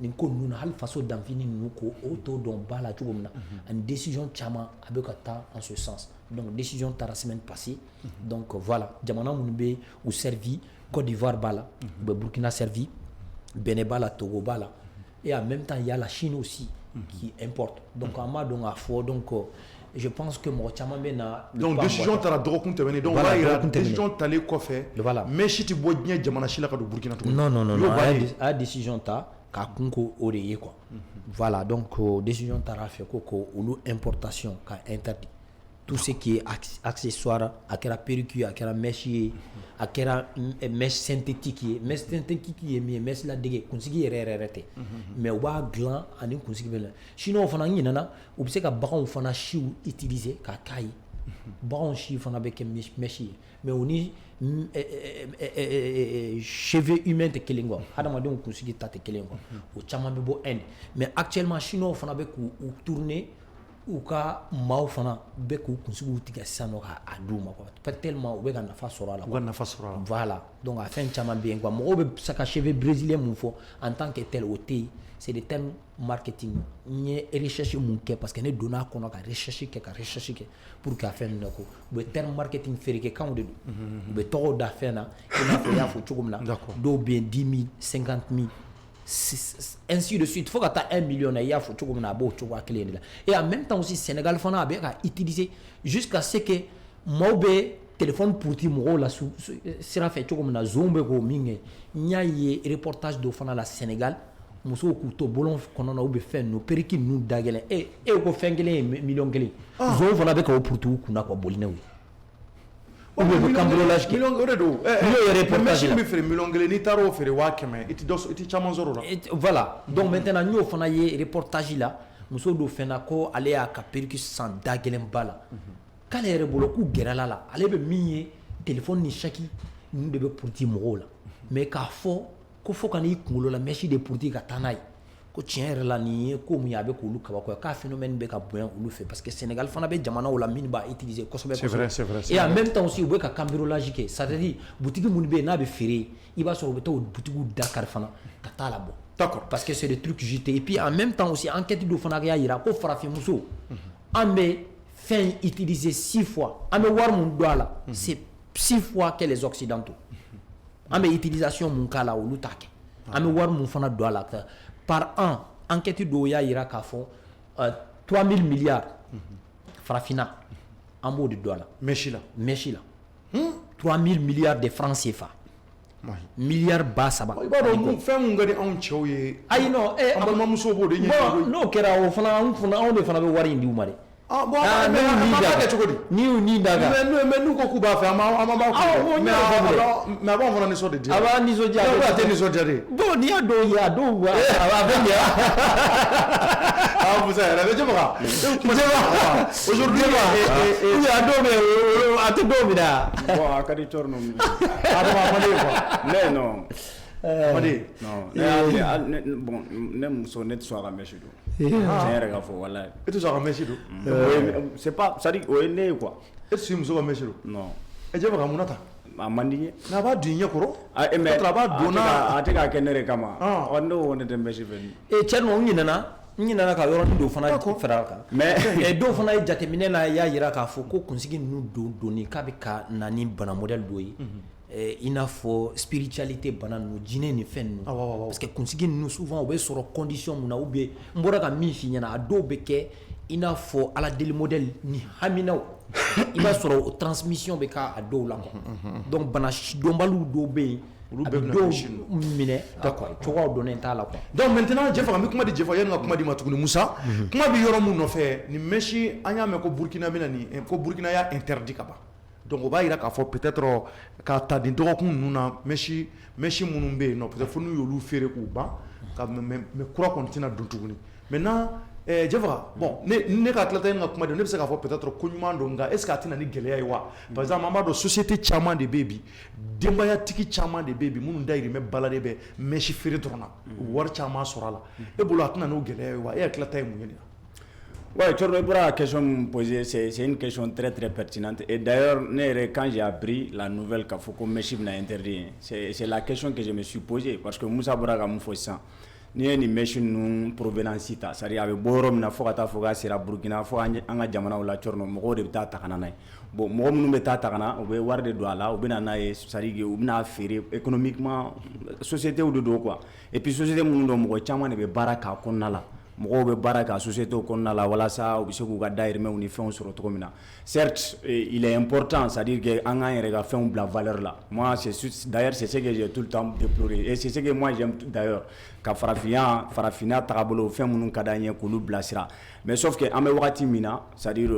nin ko ninnu na hali faso danfini ninnu ko o to dɔn ba la cogo min na ani décision caman a bɛ ka taa en ce sens donc décision taara semaine passée donc voilà jamana minnu bɛ u servi Côte d'Ivoire b'a la u bɛ Burkina servi Benin b'a la Togo b'a la et en même temps il y a la Chine aussi qui importe donc an b'a dɔn k'a fɔ donc je pense que mɔgɔ caman bɛ na donc décision taara dɔgɔkun tɛmɛnen donc b'a yira décision talen kɔfɛ mais si tɛ bɔ diɲɛ jamana si la ka don Burkina tuguni non a décision ta k'a kun ko o de ye quoi voilà donc décision taara fɛ ko olu importation ka interdit tout ce qui est accessoire a kɛra perruque ye a kɛra mèche ye a kɛra mèche synthétique ye mèche synthétique ye min ye mèche ladege kunsigi yɛrɛ tɛ mais u b'a dilan ani kunsigi bɛ la sinon fana n ɲinɛna u bɛ se ka baganw fana siw utiliser k'a k'a ye baganw si fana bɛ kɛ mèche ye mais o ni cheveux humains tɛ kelen quoi hadamadenw kunsigi ta tɛ kelen quoi o caman bɛ bɔ Inde mais actuellement chinois fana bɛ k'u tourner u ka maaw fana bɛ k'u kunsigiw tigɛ sisan nɔ k'a d'u ma quoi tellement u bɛ ka nafa sɔrɔ a la u ka nafa sɔrɔ a la voilà donc a fɛn caman bɛ yen quoi mɔgɔw bɛ se ka cheveux brésilien mun fɔ en tant que tel o tɛ yen c'est des termes marketing n ye recherche mun kɛ parce que ne donna a kɔnɔ ka recherche kɛ pour que a fɛn ninnu ko u bɛ terme marketing feerekɛkanw de don u bɛ tɔgɔw da fɛn na i n'a fɔ i y'a fɔ cogo min na dɔw bɛ yen 10 000 50 000 ainsi de suite fo ka taa 1 million na i y'a fɔ cogo min na a b'o cogoya kelen de la et en même temps aussi Sénégal fana a bɛ ka utiliser jusqu'à ce que maaw bɛ téléphone puruti mɔgɔw la sira fɛ cogo min na zonw bɛ k'o min kɛ n y'a ye reportage dɔ fana la Sénégal musow k'u to bolon kɔnɔ na u bɛ fɛn ninnu periki ninnu da gɛlɛn e ko fɛn kelen ye miliyɔn kelen zonw fana bɛ k'o puruti u kunna quoi boli n'o ye ou bien u bɛ cambriolage kɛ million o de don n'o ye reportage la machine bɛ feere miliyɔn kelen n'i taara o feere 500 i tɛ caman sɔrɔ o la voilà donc maintenant n y'o fana ye reportage la muso dɔ fɛnɛ ko ale y'a ka periki san da gɛlɛnba la k'ale yɛrɛ bolo k'u gɛrɛla la ale bɛ min ye téléphone ni chèque ninnu de bɛ puruti mɔgɔw la mais k'a fɔ ko fo ka n'i kunkolo la mèche de puruti ka taa n'a ye ko tiɲɛ yɛrɛ la nin ye ko min ye a bɛ k'olu kabako ye k'a phénomène bɛ ka bonya olu fɛ parce que Sénégal fana bɛ jamanaw la min b'a utiliser kosɛbɛ kosɛbɛ et en même temps aussi u bɛ ka cambriolage kɛ c'est-à-dire boutique minnu bɛ yen n'a bɛ feere i b'a sɔrɔ u bɛ taa o boutiques dakari fana ka taa labɔ d'accord parce que c'est des trucs jetés et puis en même temps aussi enquête dɔ fana y'a jira ko farafinmuso an bɛ fɛn utiliser 6 fois an bɛ wari mun don a la c'est 6 fois que les occidentaux an bɛ utilisation mun k'a la olu t'a kɛ an bɛ wari mun fana don a la par an enquête dɔw y'a jira k'a fɔ 3000 milliards farafina an b'o de don a la mèche la 3000 milliards de francs CFA milliards ba saba i b'a dɔn fɛn mun ka di anw cɛw ye ayi non an balimamuso b'o de ɲɛ bon n'o kɛra o fana anw de fana bɛ wari in di u ma dɛ bon an b'a kɛ cogo di ni y'u ni da kan mais n'u ko k'u b'a fɛ an b'a fɔ mais a b'anw fana nisɔndiya a b'a nisɔndiya a tɛ nisɔndiya de bon n'i y'a dɔw ye a dɔw a bɛ ɲɛ Musa yɛrɛ bɛ jɛma aujourd'hui a dɔw bɛ yen a tɛ dɔw minɛ bon a ka di cɔri ninnu non bon ne muso ne tɛ sɔn a ka mèche don tiɲɛ yɛrɛ ka fɔ walayi e tɛ sɔn a ka mèche don c'est pas c'est à dire o ye ne ye quoi e tɛ sɔn muso ka mèche don non e jɛma mun na ta a man di n ye n'a b'a don i ɲɛ kɔrɔ mais a b'a don a tɛ k'a kɛ ne de kama ne ko ne tɛ mèche fɛ cɛ ninnu n ɲinɛna ka yɔrɔnin dɔw fana fara a kan mais dɔw fana ye jateminɛ na y'a jira k'a fɔ ko kunsigi ninnu donni k'a bɛ ka na ni bana modèle dɔ ye i n'a fɔ spiritualité bana ninnu jinɛ ni fɛn ninnu parce que kunsigi ninnu souvent u bɛ sɔrɔ condition mun na ou bien n bɔra ka min f'i ɲɛna a dɔw bɛ kɛ i n'a fɔ ala deli modèle ni haminaw i b'a sɔrɔ o transmission bɛ k'a dɔw la donc bana dɔnbaliw dɔw bɛ yen olu bɛ dɔw minɛ cogoyaw dɔnnen t'a la quoi donc maintenant Jɛfa an bɛ kuma di Jɛfa yanni ka kuma di ma tuguni Musa kuma bɛ yɔrɔ mun nɔfɛ ni mèche an y'a mɛn ko Burkina bɛ na nin ko Burkina y'a interdit ka ban donc o b'a jira k'a fɔ peut-être k'a ta nin dɔgɔkun ninnu na mèche minnu bɛ yen nɔ peut-être fo n'u y'olu feere k'u ban mais kura kɔni tɛna don tuguni maintenant Jɛfa bon ne ka tilata yen ka kuma de ne bɛ se k'a fɔ peut-être ko ɲuman don nka est-ce que a tɛna ni gɛlɛya ye wa par exemple an b'a dɔn société caman de bɛ yen bi denbayatigi caman de bɛ yen bi minnu dayirimɛ bala de bɛ mèche feere dɔrɔn na wari caman sɔrɔ a la e bolo a tɛna n'o gɛlɛya ye wa e hakilila ta ye mun ye nin na. Ouais, tu as la question posée, c'est une question très très pertinente. Et d'ailleurs, quand j'ai appris la nouvelle qu'a fait comme mèche n'a interdit, c'est la question que je me suis posée parce que Moussa Bouraga m'a fait ça. Ni ye nin mèche ninnu provenance ta c'est-à-dire a bɛ bɔ yɔrɔ min na fo ka taa fɔ k'a sera Burkina fo an ka jamanaw la cɔrɔ mɔgɔw de bɛ taa ta ka na n'a ye bon mɔgɔ minnu bɛ taa ta ka na u bɛ wari de don a la u bɛ na n'a ye c'est-à-dire u bɛna feere économiquement société de don quoi et puis société minnu don mɔgɔ caman de bɛ baara k'a kɔnɔna la mɔgɔw bɛ baara k'a société kɔnɔna la walasa u bɛ se k'u ka dayirimɛw ni fɛnw sɔrɔ cogo min na certes il est important c'est-à-dire que an k'an yɛrɛ ka fɛnw bila valeur la moi d'ailleurs c'est ce que j'ai tout le temps déploré et c'est ce que moi j'aime d'ailleurs ka farafinna tagabolo fɛn minnu ka d'an ye k'olu bilasira mais sauf que an bɛ wagati min na c'est-à-dire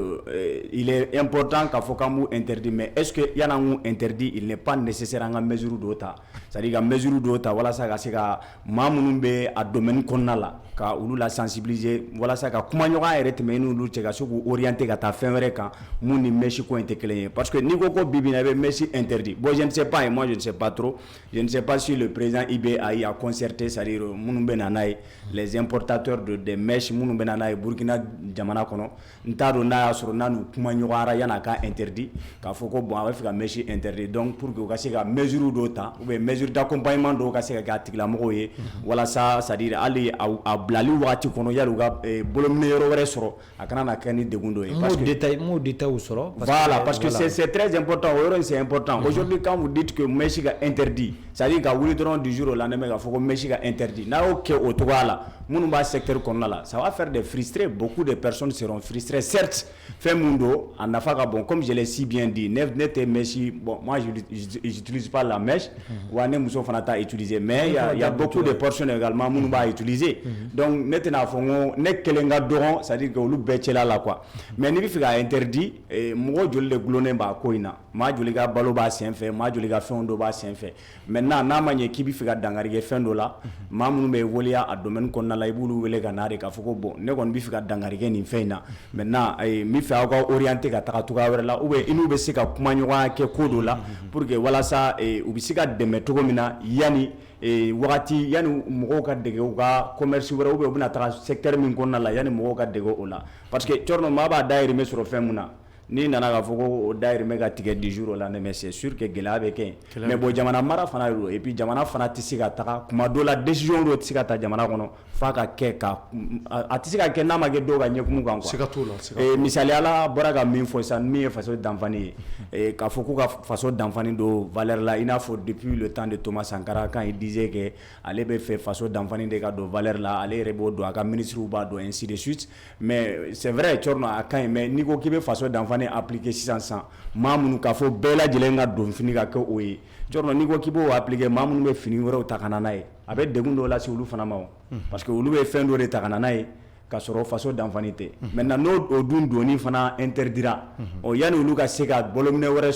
il est important k'a fɔ k'an b'u interdit mais est-ce que yan'an k'u interdit il n'est pas nécessaire an ka mesure dɔw ta c'est-à-dire ka mesure dɔw ta walasa ka se ka maa minnu bɛ a domaine kɔnɔna la ka olu la sensibiliser walasa ka kuma ɲɔgɔn yɛrɛ tɛmɛ n'olu cɛ ka se k'u orienter ka taa fɛn wɛrɛ kan mun ni mèche ko in tɛ kelen ye parce que n'i ko ko bi bi in na i bɛ mèche interdit bon je ne sais pas et moi je ne sais pas trop je ne sais pas si le président IBA a concerté c'est-à-dire minnu bɛ na n'a ye les importateurs de mèche minnu bɛ na n'a ye Burkina jamana kɔnɔ n t'a dɔn n'a y'a sɔrɔ n'a n'u kuma ɲɔgɔnyara yan'a ka interdit k'a fɔ ko bon a bɛ fɛ ka mèche interdit donc pour que u ka se ka mesure dɔw ta ou bien mesure d'accompagnement dɔw ka se ka kɛ a tigilamɔgɔw ye walasa c'est-à-dire hali a bilali wagati kɔnɔ yali u ka bolominɛ yɔrɔ wɛrɛ sɔrɔ a kana na kɛ ni degun dɔ ye parce que m'o détail sɔrɔ voilà parce que c'est très important o yɔrɔ in c'est important aujourd'hui quand vous dites que mèche ka interdit c'est-à-dire ka wuli dɔrɔn du jour au lendemain k'a fɔ ko mèche ka interdit n'a y'o kɛ o cogoya la minnu b'a secteur kɔnɔna la ça va faire des frustrés beaucoup de personnes seront frustrées certes fɛn mun don a nafa ka bon comme je l'ai si bien dit ne tɛ mèche bon moi j'utilise pas la mèche wa ne muso fana t'a utiliser mais il y a beaucoup de personnes également minnu b'a utiliser donc ne tɛna fɔ ko ne kelen ka dɔrɔn c'est-à-dire que olu bɛɛ cɛla la quoi mais n'i bɛ fɛ ka interdit mɔgɔ joli de gulonnen b'a ko in na maa joli ka balo b'a sen fɛ maa joli ka fɛnw dɔ b'a sen fɛ maintenant n'a ma ɲɛ k'i bɛ fɛ ka dankari kɛ fɛn dɔ la maa minnu bɛ waleya a domaine kɔnɔna la i b'olu wele ka na de k'a fɔ ko bon ne kɔni bɛ fɛ ka dankari kɛ nin fɛn in na maintenant n bɛ fɛ aw ka orienter ka taga cogoya wɛrɛ la ou bien i n'u bɛ se ka kuma ɲɔgɔnya kɛ ko dɔ la pour que walasa u bɛ se ka dɛmɛ cogo min na yanni wagati yani mɔgɔw ka dege u ka commerce wɛrɛ ou bien u bɛna taga secteur min kɔnɔna la yani mɔgɔw ka dege o la parce que cɔrɔnɔ maa b'a dayirimɛ sɔrɔ fɛn mun na n'i nana k'a fɔ ko o dayirimɛ ka tigɛ 10 jours o la mais c'est sûr que gɛlɛya bɛ kɛ yen mais bon jamana mara fana de don et puis jamana fana tɛ se ka taga kuma dɔ la décision dɔ tɛ se ka ta jamana kɔnɔ f'a ka kɛ ka a tɛ se ka kɛ n'a ma kɛ dɔw ka ɲɛkumu kan quoi siga t'o la misaliyala bɔra ka min fɔ sisan min ye faso danfani ye k'a fɔ k'u ka faso danfani don valeur la i n'a fɔ depuis le temps de Thomas Sankara quand il disait que ale bɛ fɛ faso danfani de ka don valeur la ale yɛrɛ b'o don a ka ministres b'a don ainsi de suite mais c'est vrai cɔrɔnɔ a ka ɲi mais n'i ko k'i bɛ faso danfani appliquer sisan maa minnu k'a fɔ bɛɛ lajɛlen ka don fini ka kɛ o ye cɔrɔnɔ n'i ko k'i b'o appliquer maa minnu bɛ fini wɛrɛw ta ka na n'a ye a bɛ degun dɔw lase olu fana ma o parce que olu bɛ fɛn dɔ de ta ka na n'a ye ka sɔrɔ faso danfani tɛ maintenant n'o dun donni fana interdira yanni olu ka se ka bolominɛ wɛrɛ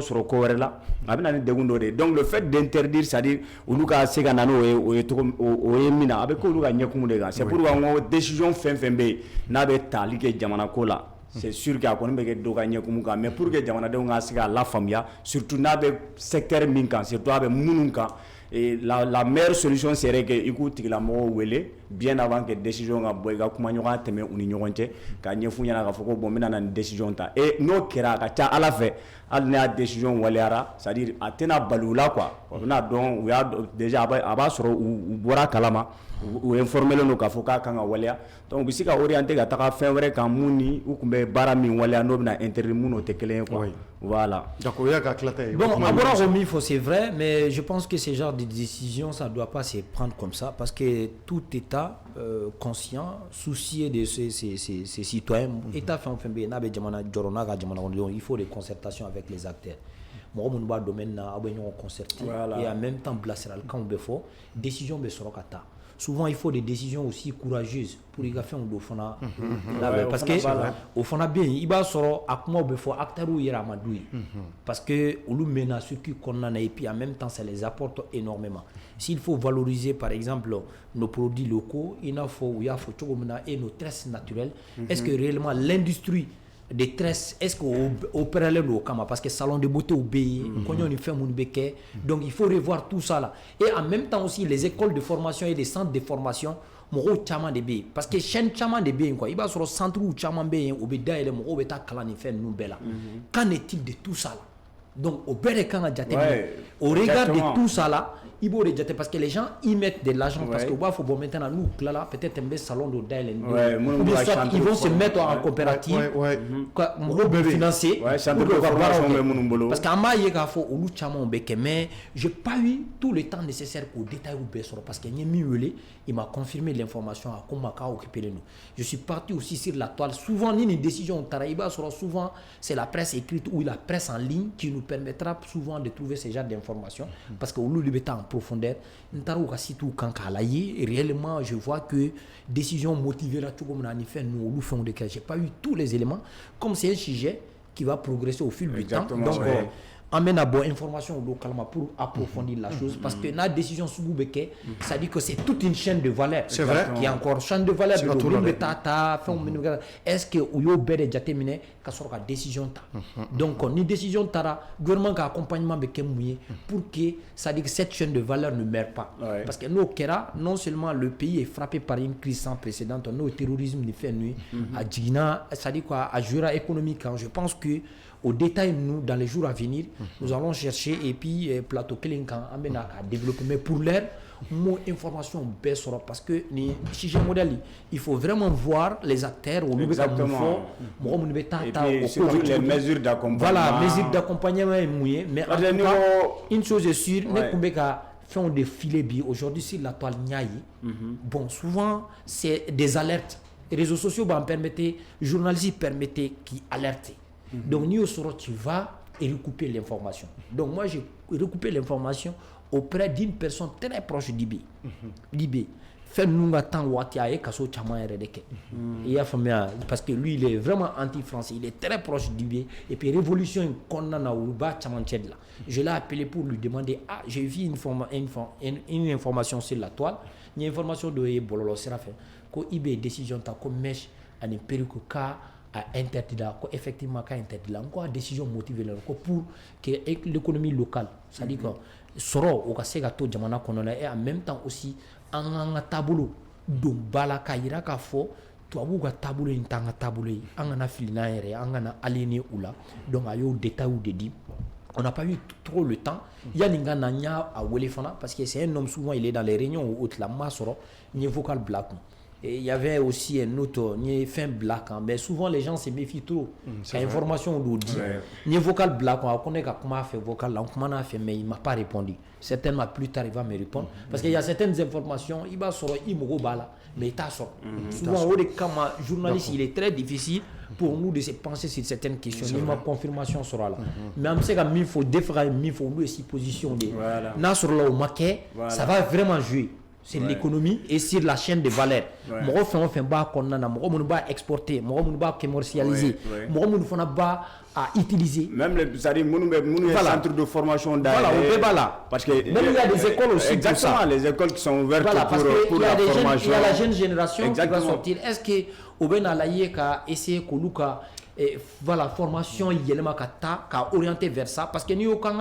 sɔrɔ ko wɛrɛ la a bɛ na ni degun dɔ de ye donc le fait d'interdire c'est à dire olu ka se ka na n'o ye o ye min na a bɛ k'olu ka ɲɛkumu de kan c'est pourquoi n ko décision fɛn fɛn bɛ yen n'a bɛ tali kɛ jamana ko la c'est sûr que a kɔni bɛ kɛ dɔ ka ɲɛkumu kan mais pour que jamanadenw ka se k'a lafaamuya surtout n'a bɛ secteur min kan surtout a bɛ minnu kan la meilleure solution serait que i k'u tigilamɔgɔw wele bien avant que décision ka bɔ i ka kuma ɲɔgɔn tɛmɛ u ni ɲɔgɔn cɛ ka ɲɛfu ɲɛna k'a fɔ ko bon n bɛna nin décision ta et n'o kɛra a ka ca ala fɛ hali n'a décision waliyara c'est à dire a tɛna bali u la quoi o bɛna dɔn u y'a déjà a b'a sɔrɔ u bɔra kalama u informelen don k'a fɔ k'a kan ka waleya donc u bɛ se ka orienter ka taga fɛn wɛrɛ kan mun ni u tun bɛ baara min waleya n'o bɛna interdire mun n'o tɛ kelen ye quoi voilà. D'accord, il y a qu'à clater. Bon, à Boraromif, c'est vrai, mais je pense que ce genre de décision, ça ne doit pas se prendre comme ça, parce que tout État conscient, soucié de ses citoyens, État fait enfin bien, il faut des concertations avec les acteurs. Moi, je suis domaine concerté et en même temps, quand on fait décision de Sorokata. Souvent, il faut des décisions aussi courageuses pour les faire un fana. Parce que au fana bien, il va sortir à comment on fait acteur ou yéramadoui. Parce que on le menace sur qui qu'on a et puis en même temps, ça les apporte énormément. S'il faut valoriser, par exemple, nos produits locaux, il faut et nos tresses naturelles. Est-ce que réellement l'industrie des tresses, est-ce qu'on peut aller au Kama parce que salon de beauté au pays, donc il faut revoir tout ça là. Et en même temps aussi les écoles de formation et les centres de formation, parce que chaîne chaman de bien quoi, il va sur le centre où chaman bien au beda et le moro beta kalani fait nous bella. Qu'en est-il de tout ça là? Donc au bel quand au regard de tout ça là, il faut rejeter parce que les gens y mettent de l'argent parce que faut bon maintenant nous là peut-être un salon de ils vont se mettre en coopérative pour financer parce qu'en bas il faut au mais j'ai pas eu tout le temps nécessaire pour détailler parce qu'il y a mis il m'a confirmé l'information à comment occuper nous. Je suis parti aussi sur la toile souvent ni une décision souvent c'est la presse écrite ou la presse en ligne qui nous permettra souvent de trouver ce genre d'informations parce que au lieu de en profondeur réellement je vois que décision motivée là tout comme on a fait nous nous faisons des cas j'ai pas eu tous les éléments comme c'est un sujet qui va progresser au fil du temps donc amène à bonne information localement pour approfondir la chose parce que la décision sous Boubeke ça dit que c'est toute une chaîne de valeur c'est vrai qui est encore chaîne de valeur est-ce que Ouyo Bede Jatemine qu'a sorti la décision donc ni décision tara gouvernement qui accompagnement Beke mouillé pour que ça dit que cette chaîne de valeur ne meurt pas parce que nous Kera non seulement le pays est frappé par une crise sans précédent nous terrorisme ne fait nuit à Djina ça dit quoi à Jura économique je pense que au détail, nous, dans les jours à venir, nous allons chercher et puis plateau Kelinkan à développer. Mais pour l'air, mon information baisse parce que si j'ai modèle, il faut vraiment voir les acteurs au niveau et surtout les mesures d'accompagnement. Voilà, mesures d'accompagnement est mouillé. Mais en tout cas, une chose est sûre, nous faisons des filets billes. Aujourd'hui, sur la toile Niaï, bon, souvent, c'est des alertes. Les réseaux sociaux permettent, journalistes permettent qui alertent. Donc, tu vas recouper l'information. Donc, moi, j'ai recoupé l'information auprès d'une personne très proche d'Ibé. L'Ibé. fait nous attend Watia et Kasso Chama Redeke. Il a fait parce que lui il est vraiment anti-français, il est très proche du bien et puis révolution qu'on a na Uruba Chamanchedla. Je l'ai appelé pour lui demander j'ai vu une information sur la toile, une information de Bololo Serafin que IB décision ta comme mèche à ne périque ka à interdire ko effectivement ka interdire encore décision motivée pour que l'économie locale, c'est-à-dire que soro o ka se ka to jamana kono et en même temps aussi an ka tabolo don bala ka yira ka fo tubabu ka tabolo in tanga tabolo an kana filina yɛrɛ an kana aligner u la donc a y'o détail de dit on n'a pas eu trop le temps yani nga na nya a wele fana parce que c'est un homme souvent il est dans les réunions où la masse soro ni vocal black. Et il y avait aussi un autre, ni fin black, mais souvent les gens se méfient trop. L'information on nous dit, ni vocal black, on connaît comment faire vocal, on a fait, mais il m'a pas répondu. Certainement plus tard il va me répondre, parce qu'il y a certaines informations, il va sortir, il me bala, mais il t'a sorti. Souvent au comme journaliste, il est très difficile pour nous de se penser sur certaines questions. Il ma confirmation sera là. Mais on sait qu'il faut défendre, il faut nous aussi positionner. Là sur le maquet, ça va vraiment jouer. C'est l'économie et sur la chaîne de valeur. Moi, on bas qu'on a, moi, on va exporter, moi, on va commercialiser, moi, on va à utiliser. Même les centres de formation voilà, on peut pas là. Parce que même il y a des écoles aussi. Exactement, pour ça. Les écoles qui sont ouvertes pour la formation. Il y a la jeune génération qui va sortir. Est-ce que Oben Alaye a essayé Koluka voilà, formation yelema ka orienté vers ça parce que nous quand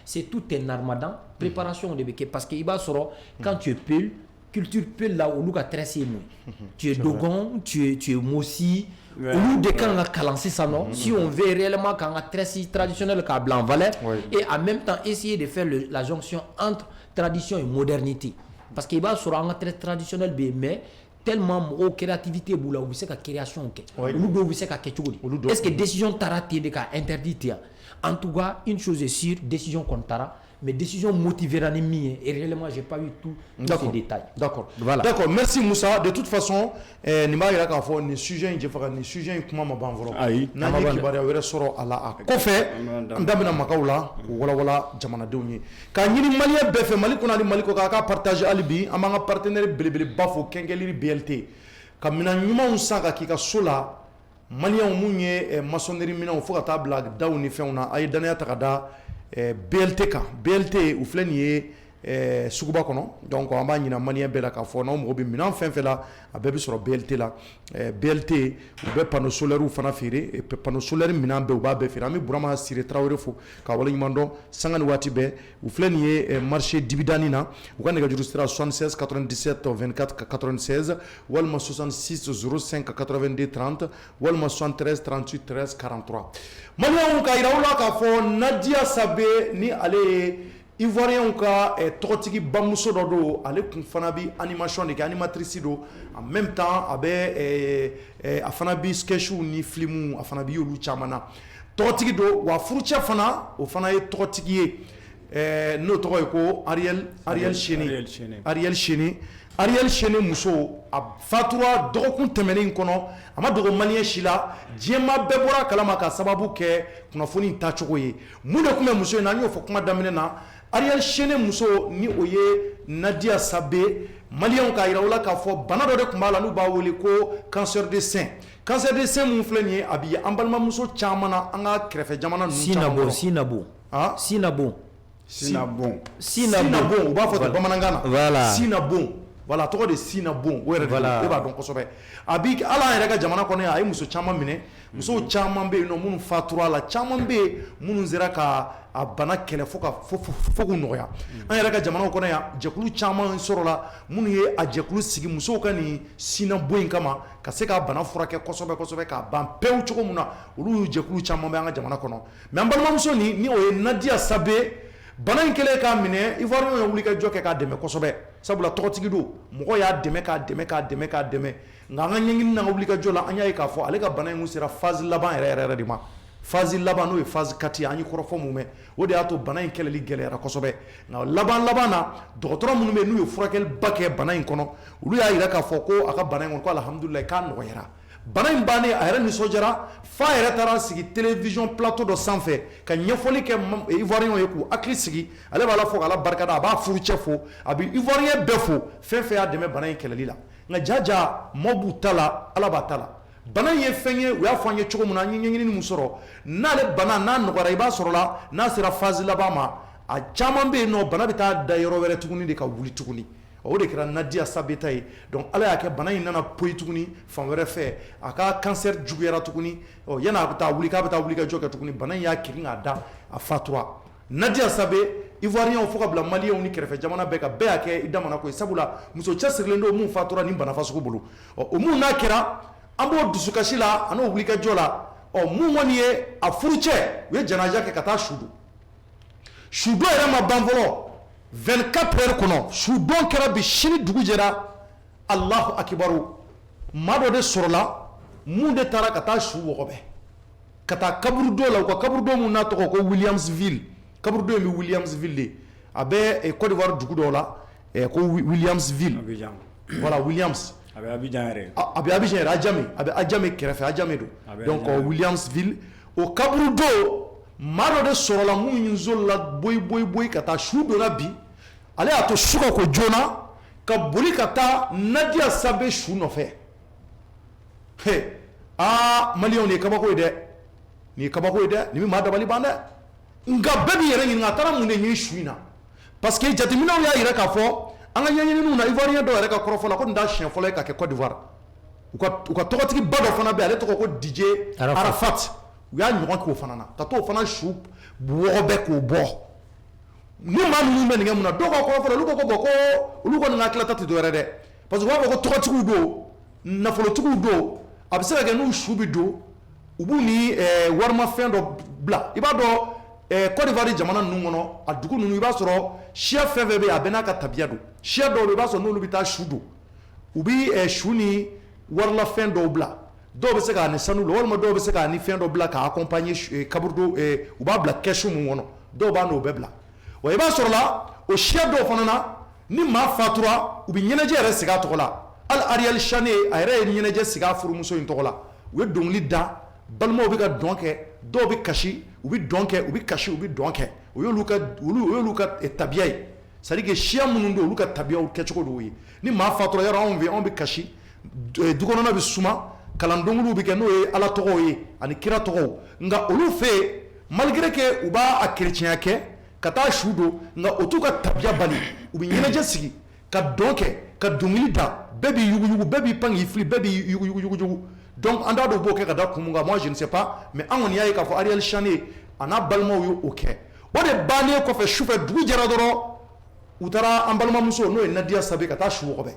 c'est tout un armadan préparation de béquet parce que il va soro quand tu es pile culture pile là où nous a tressé nous tu es dogon tu es mossi au lieu de quand on a calancé ça non si on veut réellement quand on a tressé traditionnel ka blanc valeur et en même temps essayer de faire la jonction entre tradition et modernité parce qu'il va soro en très traditionnel mais tellement de créativité boula ou c'est que création nous devons c'est que est-ce que décision taraté de ka interdite en tout cas une chose est sûre décision qu'on tara mais décision motivée et réellement j'ai pas eu tous ces détails. D'accord. Voilà. D'accord. Merci Moussa. De toute façon, ni ma yira ka fo ni sujet je faka ni sujet kuma ma ban volo. Na ni kibari wɛrɛ sɔrɔ a la a kɔfɛ an damina makaw la wala wala jamanadenw ye. Ka ɲini malien bɛɛ fɛ Mali kɔnɔ ani Mali kɔ ka partager hali bi an b'an ka partenaire belebeleba fo Kɛnkɛliri BLT ka minɛn ɲumanw san ka k'i ka so la malien mun ye maçonnerie minɛnw fo ka taa bila daw ni fɛnw na a ye danaya ta ka da BLT kan BLT u filɛ nin ye suguba kɔnɔ donc an b'a ɲina malien bɛɛ la k'a fɔ n'aw mago bɛ minɛn fɛn fɛn la a bɛɛ bɛ sɔrɔ BLT la BLT u bɛ panneau solaire fana feere panneau solaire minɛn bɛɛ u b'a bɛɛ feere an bɛ Burama Sire Tarawele fo ka waleɲuman dɔn sanga ni waati bɛɛ u filɛ nin ye marché Dibidani na u ka nɛgɛjuru sira 76 97 24 96 walima 66 05 82 30 walima 73 38 13 43 malien ka yira u la k'a fɔ Nadia Sabe ni ale ye Ivoirien ka tɔgɔtigi bamuso dɔ don ale kun fana bi animation de kɛ animatrice do en même temps a bɛ a fana bi sketchiw ni films a fana bi y'olu caman na tɔgɔtigi do wa furucɛ fana o fana ye tɔgɔtigi ye n'o tɔgɔ ye ko Ariel Chene muso a fatura dɔgɔkun tɛmɛnen kɔnɔ a ma dogo malien si la diɲɛma bɛɛ bɔra kalama ka sababu kɛ kunnafoni tacogo ye mun de tun bɛ muso in na an y'o fɔ kuma daminɛ na Ariel Chene muso ni o ye Nadia Sabe malien ka yira u la k'a fɔ bana dɔ de tun b'a la n'u b'a wele ko cancer de sein mun filɛ nin ye a bi an balimamuso caman na an ka kɛrɛfɛ jamana ninnu caman Sinabon u b'a fɔ ten bamanankan na Sinabon voilà tɔgɔ de Sinabon o yɛrɛ de e b'a dɔn kosɛbɛ a bi ala an yɛrɛ ka jamana kɔnɔ a ye muso caman minɛ musow caman bɛ yen nɔ minnu fatura la caman bɛ yen minnu sera ka a bana kɛlɛ fo k'u nɔgɔya an yɛrɛ ka jamana kɔnɔ yan jɛkulu caman sɔrɔ la minnu ye a jɛkulu sigi musow ka nin Sinabon in kama ka se k'a bana furakɛ kosɛbɛ k'a ban pewu cogo min na olu jɛkulu caman bɛ an ka jamana kɔnɔ mais an balimamuso ni o ye Nadia Sabe bana in kɛlen k'a minɛ Ivoirien ye wuli ka jɔ kɛ k'a dɛmɛ kosɛbɛ sabula tɔgɔtigi don mɔgɔ y'a dɛmɛ k'a dɛmɛ nka an ka ɲɛɲini n'an ka wuli ka jɔ la an y'a ye k'a fɔ ale ka bana in sera phase laban yɛrɛ de ma phase laban n'o ye phase 4 an ye kɔrɔfɔ mun mɛn o de y'a to bana in kɛlɛli gɛlɛyara kosɛbɛ nka laban na dɔgɔtɔrɔ minnu bɛ yen n'u ye furakɛliba kɛ bana in kɔnɔ olu y'a jira k'a fɔ ko a ka bana in kɔnɔ ko alhamdulilayi k'a nɔgɔyara bana in bannen a yɛrɛ nisɔndiyara f'a yɛrɛ taara sigi télévision plateau dɔ sanfɛ ka ɲɛfɔli kɛ ivoirien ye k'u hakili sigi ale b'a la fɔ k'ala barikada a b'a furucɛ fo a bɛ ivoirien bɛɛ fo fɛn fɛn y'a dɛmɛ bana in kɛlɛli la nka jaja mɔɔ b'u ta la ala b'a ta la bana in ye fɛn ye u y'a fɔ an ye cogo min na an ye ɲɛɲinini min sɔrɔ n'ale bana n'a nɔgɔyara i b'a sɔrɔ la n'a sera phase laban ma a caman bɛ yen nɔ bana bɛ taa da yɔrɔ wɛrɛ tuguni de ka wuli tuguni o de kɛra Nadia Sabeta ye donc ala y'a kɛ bana in nana poyi tuguni fan wɛrɛ fɛ a ka cancer juguyara tuguni yan'a bɛ taa wuli k'a bɛ taa wuli ka jɔ kɛ tuguni bana in y'a kirin k'a da a fatura Nadia Sabe ivoirien fo ka bila malien ni kɛrɛfɛ jamana bɛɛ ka bɛɛ y'a kɛ i damana ko ye sabula muso cɛsirilen don mun fatura ni bana fasugu bolo o mun n'a kɛra an b'o dusukasi la a n'o wuli ka jɔ la mun kɔni ye a furucɛ u ye janaja kɛ ka taa su don su don yɛrɛ ma ban fɔlɔ 24 heures kɔnɔ su don kɛra bi sini dugu jɛra Allahu akibaru maa dɔ de sɔrɔla mun de taara ka taa su wɔgɔbɛ ka taa kaburu dɔ la u ka kaburu dɔ mun n'a tɔgɔ ko Williamsville kaburu dɔ in bɛ Williamsville de a bɛ Côte d'Ivoire dugu dɔw la ko Williamsville voilà Williams a bɛ Abidjan yɛrɛ Adjamé a bɛ Adjamé kɛrɛfɛ Adjamé don donc Williamsville o kaburu dɔ maa dɔ de sɔrɔla mun ye nzolo la boyi ka taa su donna bi ale y'a to su ka ko joona ka boli ka taa Nadia Sabe su nɔfɛ maliyɛnw nin ye kabako ye dɛ nin bɛ maa dabali ban dɛ nka bɛɛ b'i yɛrɛ ɲininka a taara mun de ɲini su in na parce que jateminɛw y'a jira k'a fɔ an ka ɲɛɲininiw na ivoirien dɔw yɛrɛ ka kɔrɔfɔ la ko nin t'a siɲɛ fɔlɔ ye ka kɛ Côte d'Ivoire u ka tɔgɔtigi ba dɔ fana bɛ ale tɔgɔ ko DJ Arafat u y'a ɲɔgɔn k'o fana na ka t'o fana su wɔgɔbɛ k'o bɔ ni maa ninnu bɛ nin kɛ mun na dɔw ka kɔrɔfɔ la olu ko ko olu kɔni ka tilata tɛ dɔwɛrɛ dɛ parce que u b'a fɔ ko tɔgɔtigiw don nafolotigiw don a bɛ se ka kɛ n'u su bɛ don u b'u ni warimafɛn dɔ bila i b'a dɔn Côte d'Ivoire jamana ninnu kɔnɔ a dugu ninnu i b'a sɔrɔ siya fɛn fɛn bɛ yen a bɛɛ n'a ka tabiya don siya dɔw bɛ yen i b'a sɔrɔ n'olu bɛ taa su don u bɛ su ni warilafɛn dɔw bila dɔw bɛ se k'a ni sanu la walima dɔw bɛ se k'a ni fɛn dɔ bila k'a accompagner kaburu dɔ u b'a bila kɛsu mun kɔnɔ dɔw b'a n'o bɛɛ bila wa i b'a sɔrɔ la o siya dɔw fana na ni maa fatura u bɛ ɲɛnajɛ yɛrɛ sigi a tɔgɔ la hali Ariel Chané a yɛrɛ ye ɲɛnajɛ sigi a furumuso in tɔgɔ la u ye dɔnkili da balimaw bɛ ka dɔn kɛ dɔw bɛ kasi u bɛ dɔn kɛ u bɛ kasi u bɛ dɔn kɛ o y'olu ka tabiya ye c'est à dire que siya minnu don olu ka tabiyaw kɛcogo dɔw ye ni maa fatura yɔrɔ anw fɛ anw bɛ kasi du kɔnɔna bɛ suma kalan dɔnkiliw bɛ kɛ n'o ye ala tɔgɔw ye ani kira tɔgɔw nka olu fɛ yen malgré que u b'a chrétien kɛ ka taa su don nka o t'u ka tabiya bali u bɛ ɲɛnajɛ sigi ka dɔn kɛ ka dɔnkili da bɛɛ b'i yuguyugu bɛɛ b'i pan k'i fili bɛɛ b'i yuguyugu donc an t'a dɔn u b'o kɛ ka da kun mun kan moi je ne sais pas mais an kɔni y'a ye k'a fɔ Ariel Chané a n'a balimaw ye o kɛ o de bannen kɔfɛ sufɛ dugu jɛra dɔrɔn u taara an balimamuso n'o ye Nadia Sabe ka taa su wɔgɔbɛ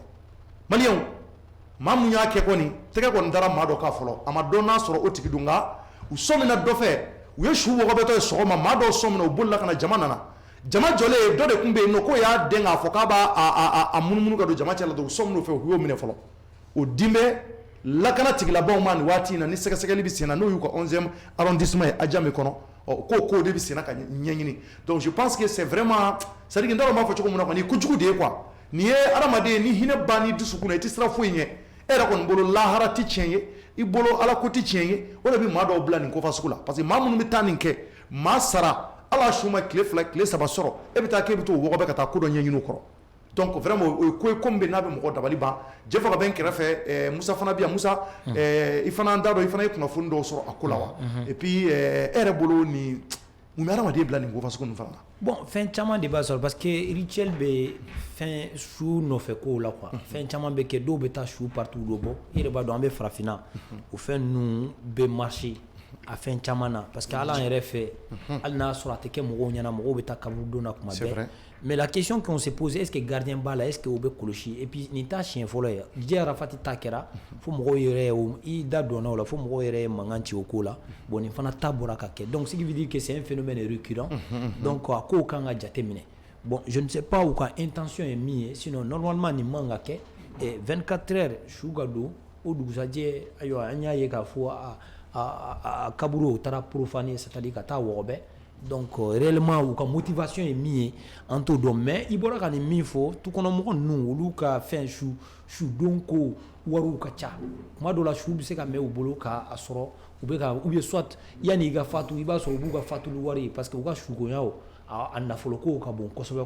maliyɛnw maa mun y'a kɛ kɔni tɛgɛ kɔni taara maa dɔ kan fɔlɔ a ma dɔn n'a sɔrɔ o tigi don nka u sɔmina dɔ fɛ u ye su wɔgɔbɛtɔ ye sɔgɔma maa dɔw sɔmina u bolila ka na jama nana jama jɔlen dɔ de tun bɛ yen nɔ k'o y'a den k'a fɔ k'a b'a a munumunu ka don jama cɛla dɔrɔn u sɔmin'o fɛ u y'o minɛ fɔlɔ o din bɛ lakana tigilabaw ma nin waati in na ni sɛgɛsɛgɛli bɛ sen na n'o y'u ka 11e arrondissement ye Adjamé kɔnɔ k'o de bɛ sen na ka ɲɛɲini donc je pense que c'est vraiment c'est à dire n t'a dɔn n b'a fɔ cogo min na kɔni kojugu de ye quoi nin ye adamaden ni hinɛ banni dusukun na i tɛ sira foyi ɲɛ e yɛrɛ kɔni bolo lahara tɛ tiɲɛ ye i bolo ala ko tɛ tiɲɛ ye o de bɛ maa dɔw bila nin ko fasugu la parce que maa minnu bɛ taa nin kɛ maa sara ala su ma tile 2 tile 3 sɔrɔ e bɛ taa k'e bɛ t'o wɔgɔbɛ ka taa ko dɔ ɲɛɲini o kɔrɔ donc vraiment o ye ko ye ko min bɛ n'a bɛ mɔgɔ dabali ban jɛ fɔ ka bɛ n kɛrɛfɛ Musa fana bɛ yan Musa i fana n t'a dɔn i fana ye kunnafoni dɔw sɔrɔ a ko la wa et puis e yɛrɛ bolo nin mun bɛ adamaden bila nin ko fasugu ninnu fana na. Bon fɛn caman de b'a sɔrɔ parce que rituel bɛ fɛn su nɔfɛ kow la quoi fɛn caman bɛ kɛ dɔw bɛ taa su partout dɔ bɔ i yɛrɛ b'a dɔn an bɛ farafinna o fɛn ninnu bɛ marché a fɛn caman na parce que ala an yɛrɛ fɛ hali n'a sɔrɔ a tɛ kɛ mɔgɔw ɲɛna mɔgɔw bɛ taa kaburu don na kuma bɛɛ mais la question qu'on se pose est-ce que gardien b'a la est-ce que o bɛ kɔlɔsi et puis nin t'a siɲɛ fɔlɔ ye DJ Arafat ta kɛra fo mɔgɔw yɛrɛ i da donna o la fo mɔgɔw yɛrɛ ye mankan ci o ko la bon nin fana ta bɔra ka kɛ donc ce qui veut dire que c'est un phénomène récurrent donc a kow kan ka jate minɛ bon je ne sais pas u ka intention ye min ye sinon normalement nin man ka kɛ 24 heures su ka don o dugusajɛ ayiwa an y'a ye k'a fɔ a kaburu o taara profaner c'est-à-dire ka taa wɔgɔbɛ donc réellement ou ka motivation est mis en tout don mais i bora ka ni min fo tout kono mo nu olu ka fin chou donc waru ka cha ma do la chou bi se ka me u bolo ka asoro ou bien soit yani ga fatu iba so bu ga fatu lu wari parce que u ga chou go yawo a nafolo ko ka bon kosobe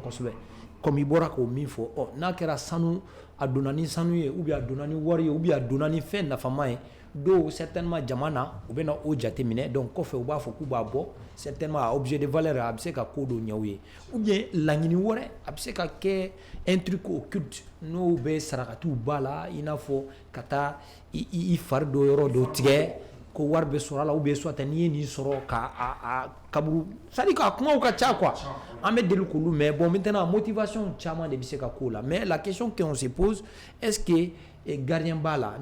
comme i bora ko min fo na kera sanu adonani sanu ye ou bien adonani wari ou bien adonani fin na fama ye do certainement jamana ou bien o jate mine donc ko fe u ba fo ku ba bo certainement objet de valeur a se ka ko do nyawe ou bien langini wore a se ka ke un truc occulte no be sarakatu bala ina fo kata i far do yoro do tige ko warbe sorala ou bien soit ni ni soro ka a kaburu ça dit ka kuma ka cha quoi en met de l'eau mais bon maintenant motivation chama de biseka ko là mais la question qu'on se pose est-ce que gardien bala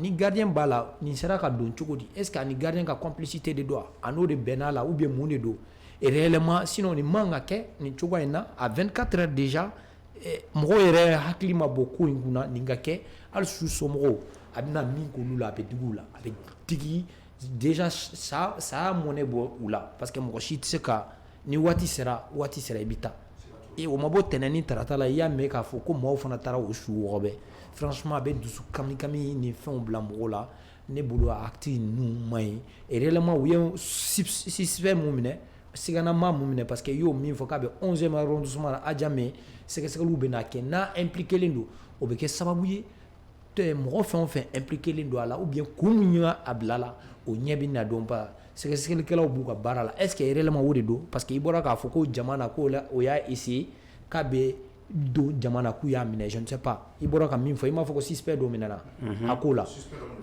ni sera ka don chokodi est-ce que ni gardien ka complicité de doigt ano de benala ou bien monde do et réellement sinon ni manga ke ni choga ina à 24 heures déjà mo yere hakli ma beaucoup nguna ninga ke al sous somro abina min ko lula be digula avec digi déjà ça monnaie bo oula parce que mo shit se ka ni wati sera ibita et o mabo tenani tarata la ya me ka fo ko mo fana tara o shu robe franchement be dusu kami ni fond blanc là ne bolo acti nous mai et réellement oui si fait mumine sigana ma mumine parce que yo mi fo ka be 11e arrondissement a jamais c'est que lu bena ke na impliqué lindo o be ke sababu ye te mo fait impliqué lindo ala ou bien kumunya ablala o nyebi na dompa c'est que le kala buka barala est-ce que réellement wodi do parce que ibora ka foko jamana ko la o ya ici kabe do jamana ku ya mine je ne sais pas ibora ka min fo ima foko suspect do minana akola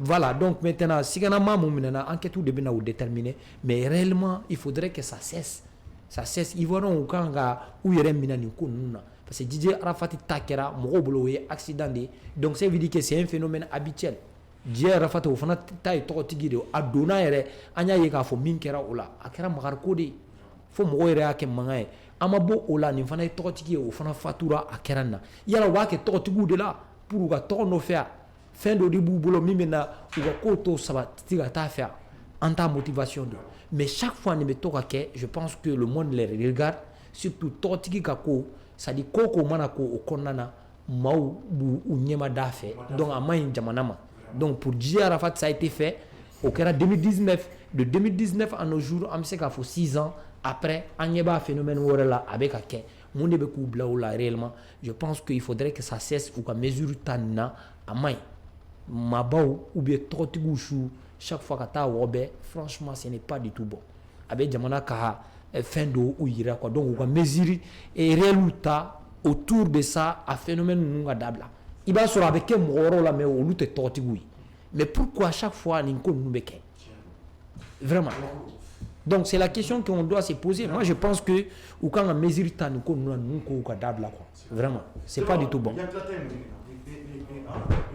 voilà donc maintenant si kana mamu minana enquête de bina ou déterminer mais réellement il faudrait que ça cesse ibora o kanga ou yere minani ko nuna parce que DJ Arafati takera mo bolo ye accident de donc ça veut dire que c'est un phénomène habituel Dieu Arafati o fana tay to tigide adona yere anya ye ka fo min kera ola akera magar ko de fo mo yere ake mangaye amabo ola ni fana to tigi o fana fatura akera na yala wa ke to tigu de la pour ga to no faire fin de dibu bolo mimena ou ga ko to saba tiga ta faire en ta motivation de mais chaque fois ne me to ke je pense que le monde les regarde surtout to tigi ka ko ça dit koko manako o konana mau bu unyema dafe donc amain jamanama. Donc pour Didier Arafat, ça a été fait au 2019. De 2019 à nos jours, on sait qu'il faut 6 ans après, on y a un phénomène avec laquelle on est beaucoup réellement. Je pense qu'il faudrait que ça cesse ou que mesure tanna à main. Mabao ou bien trop de gouchou chaque fois que tu as robé, franchement, ce n'est pas du tout bon. Avec Jamana Kaha, fin d'eau ou ira quoi. Donc, on va mesurer et résultat autour de ça, un phénomène nous adapte. Il va se avec un moro là mais au lutte tortigui mais pourquoi à chaque fois n'inko nous beke vraiment donc c'est la question qu'on doit se poser. Moi je pense que ou quand on mesure tant nous ko cadable là quoi vraiment c'est pas du tout bon.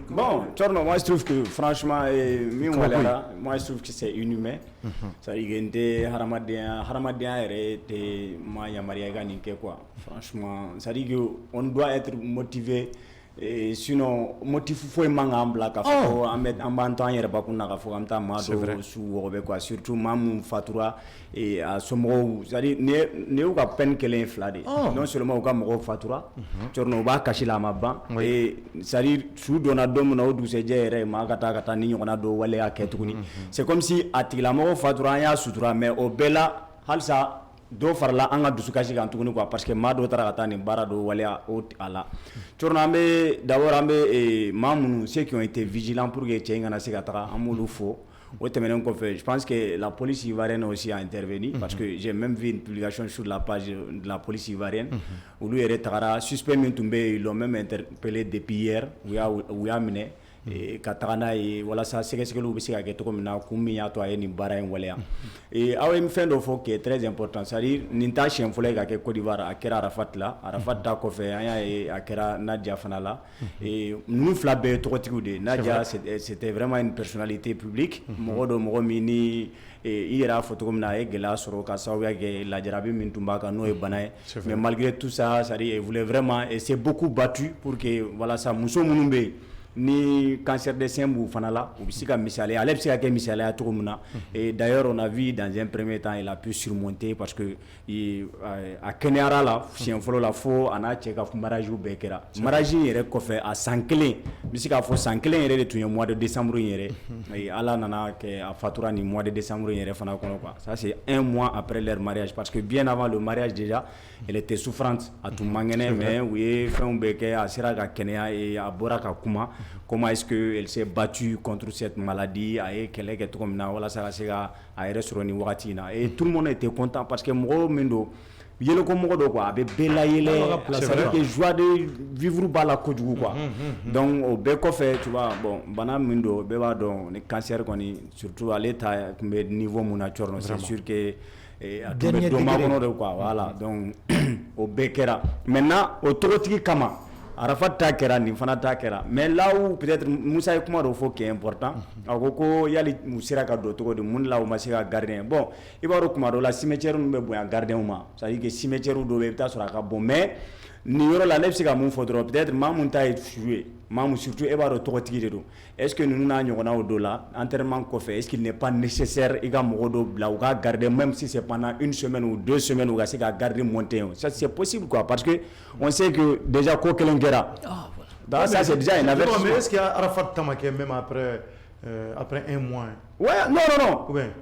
Bon, moi je trouve que franchement moi je trouve que c'est inhumain. Ça dit haramadien était Maya Maria Ganike quoi. Franchement, ça dit que on doit être motivé. Et sinon motif faut manga ambla ka fo amet ambanto yere bakuna ka fo amta mado su wobe quoi surtout mamu fatura et à somo c'est-à-dire ne ou ka pen kelen flade non seulement ou ka mo fatura torno ba kashila mabba et c'est-à-dire su dona dom na odu se jere ma kata ni nyona do wale aketuni c'est comme si atila mo fatura ya sutura mais au bela halsa do farla anga dusukasi kan tuguni quoi parce que ma do tara kata ni bara do wala o ala tourna ambe d'abord ambe mamunu ceux qui ont été vigilants pour que tchenga na sekatara amulu fo o temenen ko fait je pense que la police ivoirienne aussi a intervenu parce que j'ai même vu une publication sur la page de la police ivoirienne où lui est tara suspect mintumbe ils l'ont même interpellé depuis hier où ya mené et katana et voilà ça c'est ce que l'on veut que tout na kumi ya to ayeni bara en wala et awem fin do fo qui est très important c'est à dire ninta chien folle ga ke Côte d'Ivoire akera Arafat da ko fe aya et akera Nadia Fanala et nous flabé to tigude Nadia c'était vraiment une personnalité publique modo mini et ira photo comme na egela soro ka sawa ge la jarabi min tumba ka no e banaye mais malgré tout ça ça dit il voulait vraiment et c'est beaucoup battu pour que voilà ça muso munumbe ni cancer de sein b'u fana la u bɛ se ka misaliya ale bɛ se ka kɛ misaliya cogo min na et d'ailleurs on a vu dans un premier temps il a pu surmonter parce que a kɛnɛyara la siɲɛ fɔlɔ la fo a n'a cɛ ka mariage bɛɛ kɛra mariage in yɛrɛ kɔfɛ a san kelen n bɛ se k'a fɔ san kelen yɛrɛ de tun ye mois de décembre in yɛrɛ ala nana kɛ a fatura ni mois de décembre in yɛrɛ fana kɔnɔ quoi ça c'est un mois après leur mariage parce que bien avant le mariage déjà elle était souffrante a tun man kɛnɛ mais u ye fɛnw bɛɛ kɛ a sera ka kɛnɛya a bɔra ka kuma comment est-ce que elle s'est battue contre cette maladie a ye kɛlɛ kɛ cogo min na walasa ka se ka a yɛrɛ sɔrɔ ni wagati in na et tout le monde était content parce que mɔgɔ min don yɛlɛko mɔgɔ dɔ quoi a bɛ bɛɛ layɛlɛ c'est vrai que joie de vivre b'a la kojugu quoi donc o bɛɛ kɔfɛ tu vois bon bana min don bɛɛ b'a dɔn ni cancer kɔni surtout ale ta tun bɛ niveau mun na cɔrɔ c'est sûr que a tun bɛ dɔnba kɔnɔ de quoi voilà donc o bɛɛ kɛra maintenant o tɔgɔtigi kama Arafat ta kɛra nin fana ta kɛra mais là où peut-être Musa ye kuma dɔ fɔ qui est important a ko ko yali u sera ka don cogo di mun la u ma se ka gardien bon i b'a dɔn kuma dɔ la cimetière ninnu bɛ bonya gardien ma c'est à dire que cimetière dɔw bɛ i bɛ taa sɔrɔ a ka bon mais nin yɔrɔ la ne bɛ se ka mun fɔ dɔrɔn peut-être maa mun ta ye su ye maa mun surtout e b'a dɔn tɔgɔtigi de don est-ce que ninnu n'a ɲɔgɔnnaw dɔ la enterrement kɔfɛ est-ce qu'il n'est pas nécessaire i ka mɔgɔ dɔ bila u ka garder même si c'est pendant une semaine ou 2 semaines u ka se ka garder monter ça c'est possible quoi parce que on sait que déjà ko kelen kɛra donc ça c'est déjà un avertissement mais est-ce qu'il y a Arafat Tamaké même après un mois ouais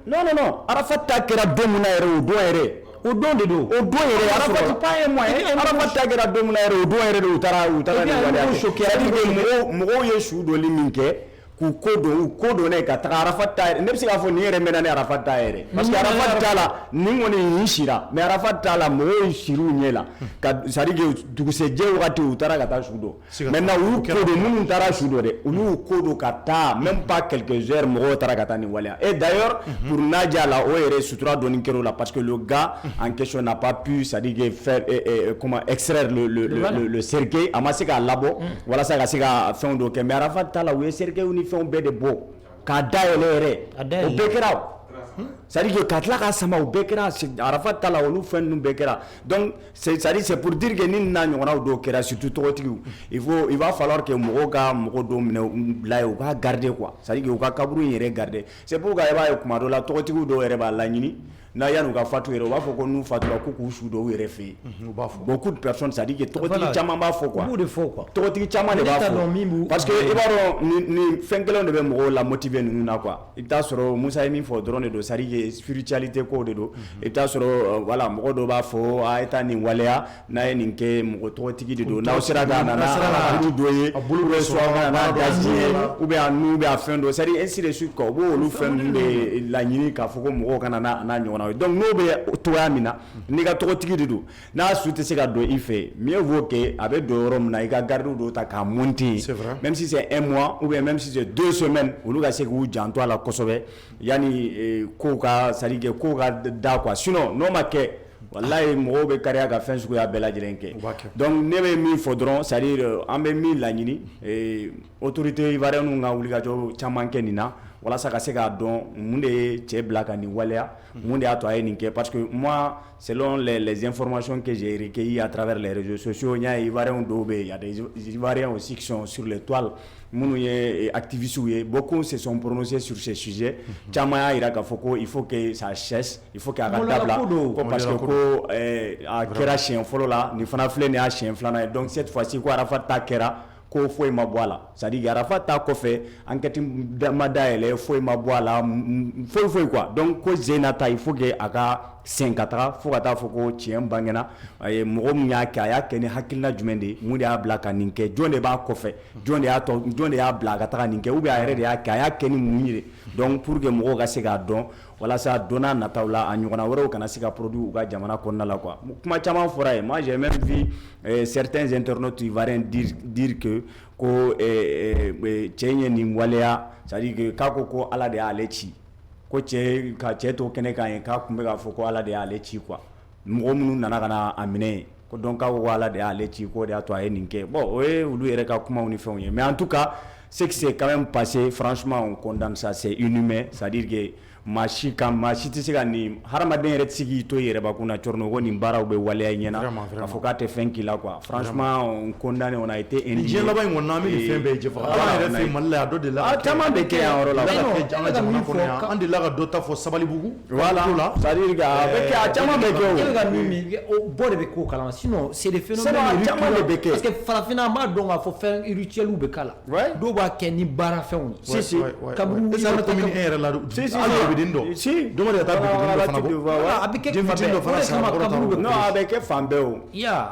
non Arafat ta kɛra don mun na yɛrɛ o don yɛrɛ o don de don o don yɛrɛ Arafat pas un mois Arafat ta kɛra don mun na yɛrɛ o don yɛrɛ de u taara nin waleya kɛ c'est-à-dire que mɔgɔw ye su dɔli min kɛ k'u ko don ne ka taga Arafat ta yɛrɛ ne bɛ se k'a fɔ nin yɛrɛ mɛnna ni Arafat ta yɛrɛ parce que Arafat ta la nin kɔni nin sira mais Arafat ta la mɔgɔw ye siriw ɲɛ la ka c'est à dire que dugusɛjɛ wagati u taara ka taa su dɔn maintenant u y'u ko don minnu taara su dɔn dɛ olu y'u ko don ka taa même pas quelques heures mɔgɔw taara ka taa nin waleya et d'ailleurs pour Nadia la o yɛrɛ sutura dɔɔni kɛra o la parce que le gars en question n'a pas pu c'est à dire que faire comment extraire le cercueil a ma se k'a labɔ walasa ka se ka fɛnw dɔ kɛ mais Arafat ta la u ye cercueil ni fɛnw bɛɛ de bɔ k'a dayɛlɛ yɛrɛ o bɛɛ kɛra c'est-à-dire que ka tila k'a sama o bɛɛ kɛra Arafat ta la olu fɛn ninnu bɛɛ kɛra donc c'est-à-dire c'est pour dire que ni n'a ɲɔgɔnnaw dɔw kɛra surtout tɔgɔtigiw il va falloir que mɔgɔw ka mɔgɔ dɔw minɛ bila ye u ka garder quoi c'est-à-dire que u ka kaburu in yɛrɛ garder c'est pourquoi i b'a ye kuma dɔ la tɔgɔtigiw dɔw yɛrɛ b'a laɲini n'a yan'u ka fatu yɛrɛ u b'a fɔ ko n'u fatura ko k'u su dɔw yɛrɛ fɛ yen beaucoup de personnes c'est à dire que tɔgɔtigi caman b'a fɔ quoi tɔgɔtigi caman de b'a fɔ parce que i b'a dɔn ni fɛn kelenw de bɛ mɔgɔw la motiver ninnu na quoi i bɛ taa sɔrɔ Musa ye min fɔ dɔrɔn de don c'est à dire que spiritualité ko de don i bɛ taa sɔrɔ voilà mɔgɔ dɔw b'a fɔ a ye taa nin waleya n'a ye nin kɛ mɔgɔ tɔgɔtigi de don n'aw sera ka nana olu dɔ ye a bolo bɛ sɔrɔ ka nana da diɲɛ ou bien a nu bɛ a fɛn dɔ c'est à dire ainsi de suite quoi u b'olu fɛn ninnu de laɲini k'a fɔ ko mɔgɔw kana n'a ɲɔgɔn donc n'o bɛ togoya min na n'i ka tɔgɔtigi de don n'a su tɛ se ka don i fɛ mieux vaut que a bɛ don yɔrɔ min na i ka gardiw dɔw ta k'a monter même si c'est un mois ou bien même si c'est 2 semaines olu ka se k'u janto a la kosɛbɛ yanni kow ka c'est à dire que kow ka da quoi sinon n'o ma kɛ wallahi mɔgɔw bɛ kariya ka fɛn suguya bɛɛ lajɛlen kɛ donc ne bɛ min fɔ dɔrɔn c'est à dire an bɛ min laɲini autorité ivoirienne ka wulikajɔ caman kɛ nin na walasa ka se k'a dɔn mun de ye cɛ bila ka nin waleya mun de y'a to a ye nin kɛ parce que moi selon les informations que j'ai recueillies à travers les réseaux sociaux il y a ivoiriens dɔw bɛ yen il y a des ivoiriens aussi qui sont sur les toiles minnu ye activistes ye beaucoup se sont prononcés sur ces sujets caman y'a jira k'a fɔ ko il faut que ça cesse il faut que a ka dabila ko parce que ko a kɛra siɲɛ fɔlɔ la nin fana filɛ nin y'a siɲɛ filanan ye donc cette fois-ci ko Arafat ta kɛra ko foyi ma bɔ a la c'est à dire Arafat ta kɔfɛ enquête ma dayɛlɛ foyi ma bɔ a la foyi quoi donc ko Zeyna ta il faut que a ka sen ka taga fo ka taa fɔ ko tiɲɛ bangena mɔgɔ min y'a kɛ a y'a kɛ ni hakilina jumɛn de ye mun de y'a bila ka nin kɛ jɔn de b'a kɔfɛ jɔn de y'a bila ka taga nin kɛ ou bien a yɛrɛ de y'a kɛ a y'a kɛ ni mun ye donc pour que mɔgɔw ka se k'a dɔn walasa don n'a nataw la a ɲɔgɔnna wɛrɛw kana se ka produit u ka jamana kɔnɔna la quoi kuma caman fɔra ye moi j'ai même vu certains internautes ivoiriens dire que ko cɛ ye nin waleya c'est à dire que k'a ko Ala de y'ale ci ko cɛ ka cɛ to kɛnɛ kan ye k'a tun bɛ k'a fɔ ko Ala de y'ale ci quoi mɔgɔ minnu nana ka na a minɛ ko donc k'a ko Ala de y'ale ci ko de y'a to a ye nin kɛ bon o ye olu yɛrɛ ka kumaw ni fɛnw ye mais en tout cas ce qui s'est quand même passé franchement on condamne ça c'est inhumain c'est à dire que maa si tɛ se ka nin hadamaden yɛrɛ tɛ se k'i to i yɛrɛ bakun na cɔrɔnɔ ko nin baaraw bɛ waleya i ɲɛna k'a fɔ k'a tɛ fɛn k'i la quoi franchement on condamne on a été indigné diɲɛ laban in kɔni na an bɛ nin fɛn bɛɛ jɛ fɔ ala yɛrɛ fɛ Mali la yan dɔ de la caman bɛ kɛ yan yɔrɔ la an ka jamana kɔnɔ yan an delila ka dɔ ta fɔ Sabalibugu voilà c'est-à-dire que a bɛ kɛ a caman bɛ kɛ o ka min bɔ de bɛ k'o kalama sinon c'est des phénomènes caman de bɛ kɛ parce que farafinna an b'a dɔn k'a fɔ fɛn rituels bɛ k'a la dɔw b'a kɛ ni baarafɛnw ye si kaburu est-ce que commune yɛrɛ la hali bibiden dɔ si dɔ de ka taa bibiden dɔ fana bɔ a bɛ kɛ fan bɛɛ non a bɛ kɛ fan bɛɛ o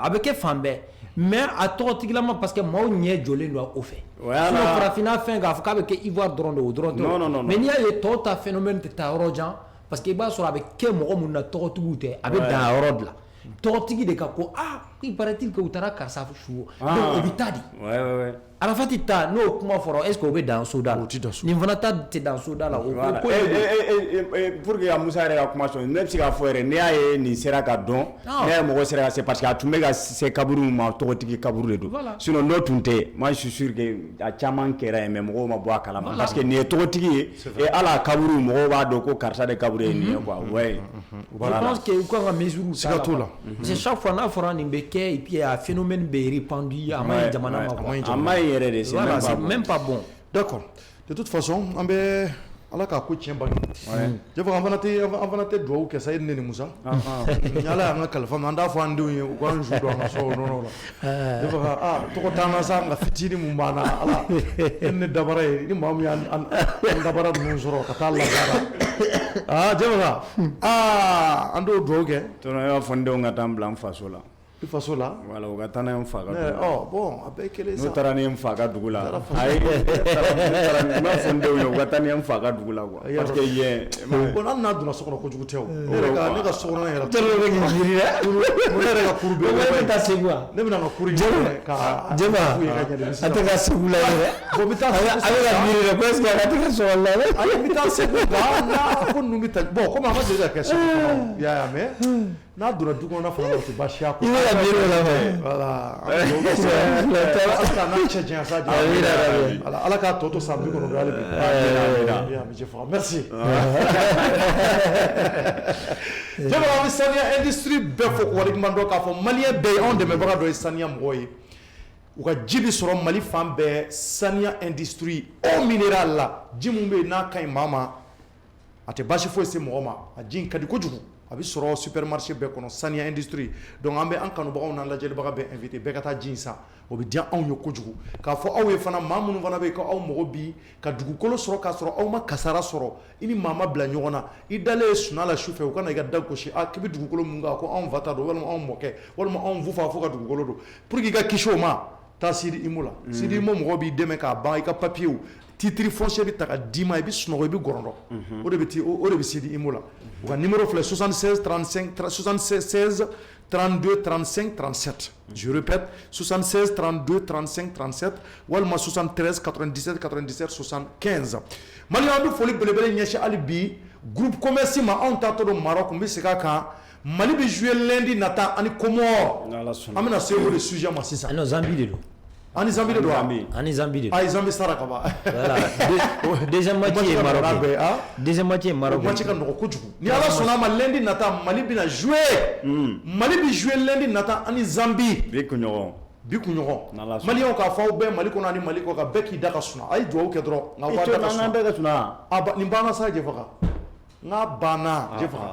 a bɛ kɛ fan bɛɛ mais a tɔgɔtigilama parce que maaw ɲɛ jɔlen don o fɛ sinon farafinna fɛn k'a fɔ k'a bɛ kɛ Ivoire dɔrɔn de o dɔrɔn tɛ mais n'i y'a ye tɔw ta phénomène tɛ taa yɔrɔ jan parce que i b'a sɔrɔ a bɛ kɛ mɔgɔ minnu na tɔgɔtigiw tɛ a bɛ dan yɔrɔ de la tɔgɔtigi de ka ko il paraît-il que u taara karisa su donc o bɛ taa di Arafati ta n'o kuma fɔra est-ce que o bɛ dan soda la nin fana ta tɛ dan soda la o ko pour que Musa yɛrɛ ka kuma sɔn ne bɛ se k'a fɔ yɛrɛ n'i y'a ye nin sera ka dɔn ne ye mɔgɔ sera ka se parce que a tun bɛ ka se kaburu ma tɔgɔtigi kaburu de don sinon n'o tun tɛ moi je suis sûr que a caman kɛra yen mais mɔgɔw ma bɔ a kalama parce que nin ye tɔgɔtigi ye et ala kaburu mɔgɔw b'a dɔn ko karisa de kaburu ye nin ye quoi ouais je pense que u kan ka mesure siga t'o la parce que chaque fois n'a fɔra nin bɛ kɛ et puis a phénomène bɛ répandu a ma ɲi jamana ma quoi a ma ɲi yɛrɛ de c'est même pas bon d'accord de toute façon an bɛ ala k'a ko tiɲɛ bange je fɔ an fana tɛ dugawu kɛ sa e ni Musa ni ala y'an ka kalifa ma an t'a fɔ an denw ye u k'an su don an ka so o nɔnɔ la je fɔ tɔgɔ t'an na sa nka fitinin mun b'an na ala e ni dabara ye ni maa min y'an dabara ninnu sɔrɔ ka taa lasara je fɔ an t'o dugawu kɛ tɔnɔ e b'a fɔ n denw ka taa n bila n faso la i faso la voilà o ka taa n'a ye n fa ka dugu la bon a bɛɛ kelen sa n'u taara ni n fa ka dugu la ayi n b'a fɔ n denw ye u ka taa ni n fa ka dugu la quoi parce que yen bon hali n'a donna so kɔnɔ kojugu tɛ o ne ka so kɔnɔ yɛrɛ tɛrɛ bɛ k'i jiri dɛ ne yɛrɛ ka kuru bɛ ne bɛ taa Segu wa ne bɛna n ka kuru ɲini ka Jɛma a tɛ ka Segu la yɛrɛ bon n bɛ taa a bɛ ka miiri dɛ ko est-ce que a ka tɛ ka sɔrɔ la dɛ ayi n bɛ taa Segu nka ko ninnu bɛ taa bon komi a ma deli ka kɛ Segu kɔnɔ i y'a ye mais n'a donna du kɔnɔ fana o tɛ baasi y'a kɔnɔ ka miiri o la fɛ voilà ala n'a cɛ janya sa ala k'a tɔ to san 50 hali bi merci jama an bɛ saniya industrie bɛɛ fɔ waleɲuman dɔn k'a fɔ maliyɛn bɛɛ ye anw dɛmɛbaga dɔ ye saniya mɔgɔ ye u ka ji bɛ sɔrɔ Mali fan bɛɛ saniya industrie eau minérale la ji min bɛ yen n'a ka ɲi maa ma a tɛ baasi foyi se mɔgɔ ma a ji in ka di kojugu a bɛ sɔrɔ supermarché bɛɛ kɔnɔ saniya industrie donc an bɛ an kanubagaw n'an lajɛlibaga bɛɛ invité bɛɛ ka taa ji in san o bɛ diya anw ye kojugu k'a fɔ aw ye fana maa minnu fana bɛ yen ko aw mago bi ka dugukolo sɔrɔ k'a sɔrɔ aw ma kasara sɔrɔ i ni maa ma bila ɲɔgɔn na i dalen suna la su fɛ u kana i ka da gosi k'i bɛ dugukolo mun kan ko anw fa ta don walima anw mɔkɛ walima anw fu fa fo ka dugukolo don pour que i ka kisi o ma taa Sidi Imo la Sidi Imo mɔgɔ b'i dɛmɛ k'a ban i ka papier titre foncier bɛ ta ka d'i ma i bɛ sunɔgɔ i bɛ gɔrɔndɔ o de bɛ Sidi Imo la u ka numéro filɛ 76 32 35 37 je répète 76 32 35 37 walima 73 97 97 75 Mali an bɛ foli belebele ɲɛsin hali bi groupe commerce ma anw taatɔ don Maroc n bɛ segin a kan Mali bɛ jouer lundi nata ani Comore an bɛna se o de sujet ma sisan non Zambie de don ani Zambie de don ani Zambie de don ayi Zambie sara ka ban deuxième match ye Maroc deuxième match ye Maroc match ka nɔgɔ kojugu ni ala sɔnna a ma lundi nata Mali bɛna jouer Mali bɛ jouer lundi nata ani Zambie bi kunɲɔgɔn maliyɛnw k'a fɔ aw bɛɛ Mali kɔnɔ ani Mali kɔ ka bɛɛ k'i da ka suna a ye dugawu kɛ dɔrɔn nka aw b'a da ka suna nin banna sa Jɛfaga n'a banna Jɛfaga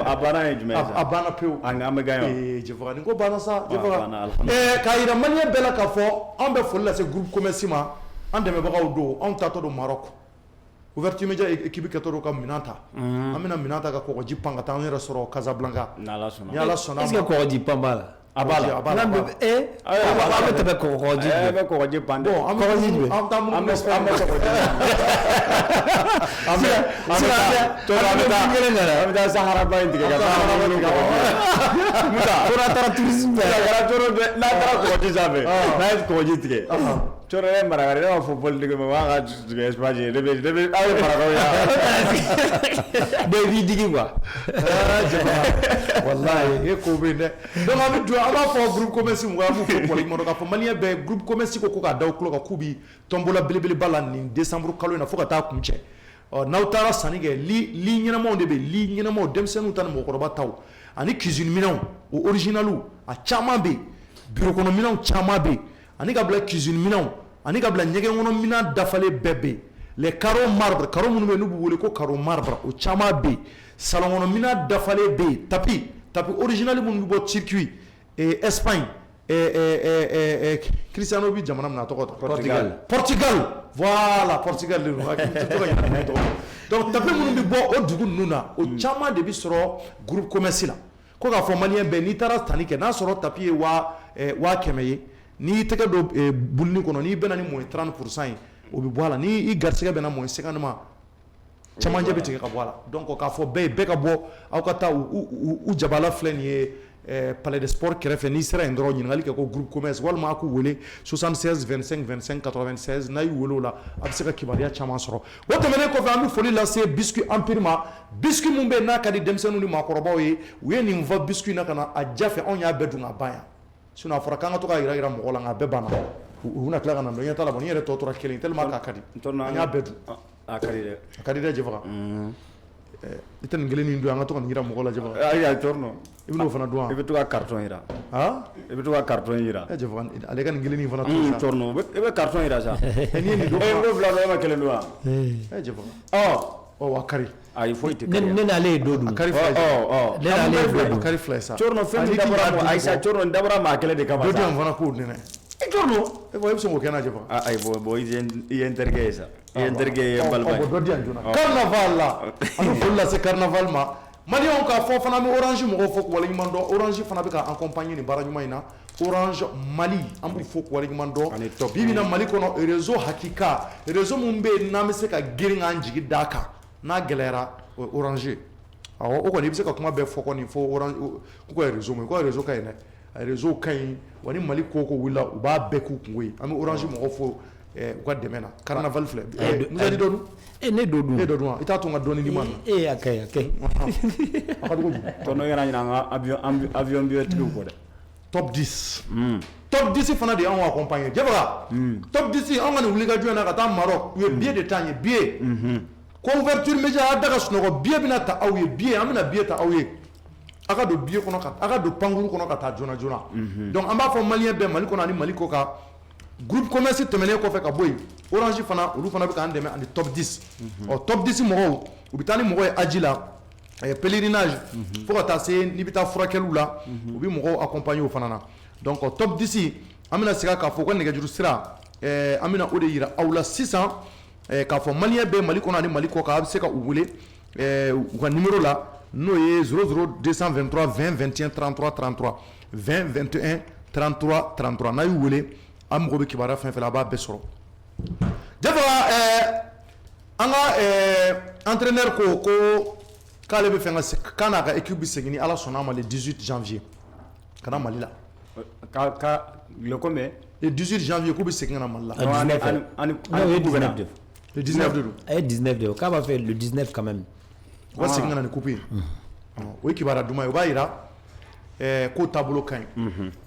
a banna ye jumɛn ye a banna pewu an bɛ gagner Jɛfaga nin ko banna sa Jɛfaga k'a yira maliyɛn bɛɛ la k'a fɔ an bɛ foli lase groupe commerce ma an dɛmɛbagaw don anw taatɔ don Maroc ouverture média équipe kɛtɔ don ka minɛn ta an bɛna minɛn ta ka kɔgɔji pan ka taa an yɛrɛ sɔrɔ Casablanca ni ala sɔnna est-ce que kɔgɔji pan b'a la a b'a la a bɛ tɛmɛ kɔgɔji bɛ kɔgɔji pan bon an bɛ taa Sahara ba in tigɛ ka taara tourisme n'a taara kɔgɔji sanfɛ n'a ye kɔgɔji tigɛ cɔrɔ ye marakare ne b'a fɔ politique ma b'a ka tigɛ espace ye aw ye marakaw ye bɛɛ b'i digi quoi wallahi e ko bɛ dɛ donc an bɛ jɔ an b'a fɔ groupe commerce mɔgɔ an b'u fɔ pɔliki k'a fɔ maliyɛn bɛɛ groupe commerce ko ka da u tulo kan k'u bi tombola belebeleba la nin décembre kalo in na fo ka taa kun cɛ n'aw taara sanni kɛ li ɲɛnamaw de bɛ li ɲɛnamaw denmisɛnninw ta ni mɔgɔkɔrɔba taw ani cuisine minɛnw o originalu a caman bɛ yen bureau kɔnɔ minɛnw caman bɛ yen ani ka bila cuisine minɛnw ani ka bila ɲɛgɛn kɔnɔ minɛn dafalen bɛɛ bɛ yen les carreaux marbre carreaux minnu bɛ yen n'u bɛ wele ko carreau marbre o caman bɛ yen salon kɔnɔ minɛn dafalen bɛ yen tapis original minnu bɛ bɔ circuit Espagne Cristiano bi jamana min na tɔgɔ Portugal voilà Portugal de donc tapis minnu bɛ bɔ o dugu ninnu na o caman de bɛ sɔrɔ groupe commerce la ko k'a fɔ maliyɛn bɛɛ n'i taara sanni kɛ n'a sɔrɔ tapis ye 100 ye n'i tɛgɛ don buluni kɔnɔ n'i bɛna ni moins 30% ye o bɛ bɔ a la ni garisɛgɛ bɛna moins 50 ma camancɛ bɛ tigɛ ka bɔ a la donc k'a fɔ bɛɛ ka bɔ aw ka taa u jabala filɛ nin ye palais de sport kɛrɛfɛ n'i sera yen dɔrɔn ɲininkali kɛ ko groupe commerce walima a k'u wele 76 25 25 96 n'a y'u wele o la a bɛ se ka kibaruya caman sɔrɔ o tɛmɛnen kɔfɛ an bɛ foli lase biscuit empire ma biscuit min bɛ yen n'a ka di denmisɛnninw ni maakɔrɔbaw ye u ye nin fɔ biscuit na ka na a ja fɛ anw y'a bɛɛ dun ka ban yan sinon a fɔra k'an ka to ka yira mɔgɔw la nka a bɛɛ banna u bɛna tila ka na dɔn ɲɛ t'a la bɔ ni yɛrɛ tɔ tora kelen tellement k'a ka di an y'a bɛɛ dun a ka di dɛ a ka di dɛ Jɛfaga i tɛ nin kelen nin dun an ka to ka nin yira mɔgɔw la Jɛfaga ayi a tɔrɔ i bɛn'o fana dun wa i bɛ to ka carton yira i bɛ to ka carton yira Jɛfaga ale ka nin kelen nin fana to sa tɔrɔ i bɛ carton yira sa n'i ye nin dun n'o fila dɔ e ma kelen dun wa Jɛfaga a kari ayi foyi tɛ kari ne n'ale ye dɔ dun a kari fila ne n'ale ye dɔ dun kari fila sa tɔrɔ fɛn min dabɔra ma Ayisa tɔrɔ dabɔra maa kelen de kama dɔ sa dun fana k'o nɛnɛ e bɛ se k'o kɛ na Jɛfaga ayi bon i ye n terikɛ ye sa i ye n terikɛ ye n balima ye dɔ di yan joona carnaval la an bɛ foli lase carnaval ma maliyɛnw k'a fɔ fana bɛ orange mɔgɔw fɔ k'u waleɲuman dɔn orange fana bɛ ka accompagner nin baara ɲuman in na orange mali an b'u fɔ k'u waleɲuman dɔn bi bi in na mali kɔnɔ réseau hakika réseau min bɛ yen n'an bɛ se ka girin k'an jigi d'a kan n'a gɛlɛyara o ye orange awɔ o kɔni i bɛ se ka kuma bɛɛ fɔ kɔni fo orange ko ye réseau min ko réseau ka ɲi dɛ a réseau ka ɲi wa ni mali ko wulila u b'a bɛɛ k'u kungo ye an bɛ orange mɔgɔw fɔ u ka dɛmɛ na carnaval filɛ Musa di dɔ dun ne dɔ dun e dɔ dun wa i t'a to n ka dɔɔni di ma na a ka ɲi a ka ɲi a ka jugu tɔnɔ yɛrɛ ɲina an ka avion billettigiw kɔ dɛ top 10 top 10 fana de y'anw accompagner Jɛfaga top 10 anw ka nin wulikajɔ in na ka taa Maroc u ye billet de ta an ye billet couverture média a da ka sunɔgɔ billet bɛna ta aw ye billet an bɛna billet ta aw ye a ka don billet kɔnɔ a ka don pankuru kɔnɔ ka taa joona joona donc an b'a fɔ maliyɛn bɛɛ Mali kɔnɔ ani Mali kɔ kan groupe commerce tɛmɛnen kɔfɛ ka bɔ yen orange fana olu fana bɛ k'an dɛmɛ ani top 10 top 10 mɔgɔw u bɛ taa ni mɔgɔ ye aji la pèlerinage fo ka taa se n'i bɛ taa furakɛliw la u bɛ mɔgɔw accompagner o fana na donc top 10 an bɛna segin k'a fɔ ko nɛgɛjuru sira an bɛna o de yira aw la sisan k'a fɔ maliyɛn bɛɛ Mali kɔnɔ ani Mali kɔ kan a bɛ se ka u wele u ka numéro la n'o ye 00 223 20 21 33 33 20 21 33 33 n'a y'u wele an mago bɛ kibaruya fɛn fɛn la a b'a bɛɛ sɔrɔ Jɛfaga an ka entraîneur ko k'ale bɛ fɛ k'a n'a ka équipe bɛ segin ni Ala sɔnna a ma le 18 janvier ka na Mali la le combien le 18 janvier k'u bɛ segin ka na Mali la le 19 de don a ye 19 de ye k'a b'a fɛ le 19 quand même u ka segin ka na ni coupe ye o ye kibaruya duman ye o b'a yira ko taabolo ka ɲi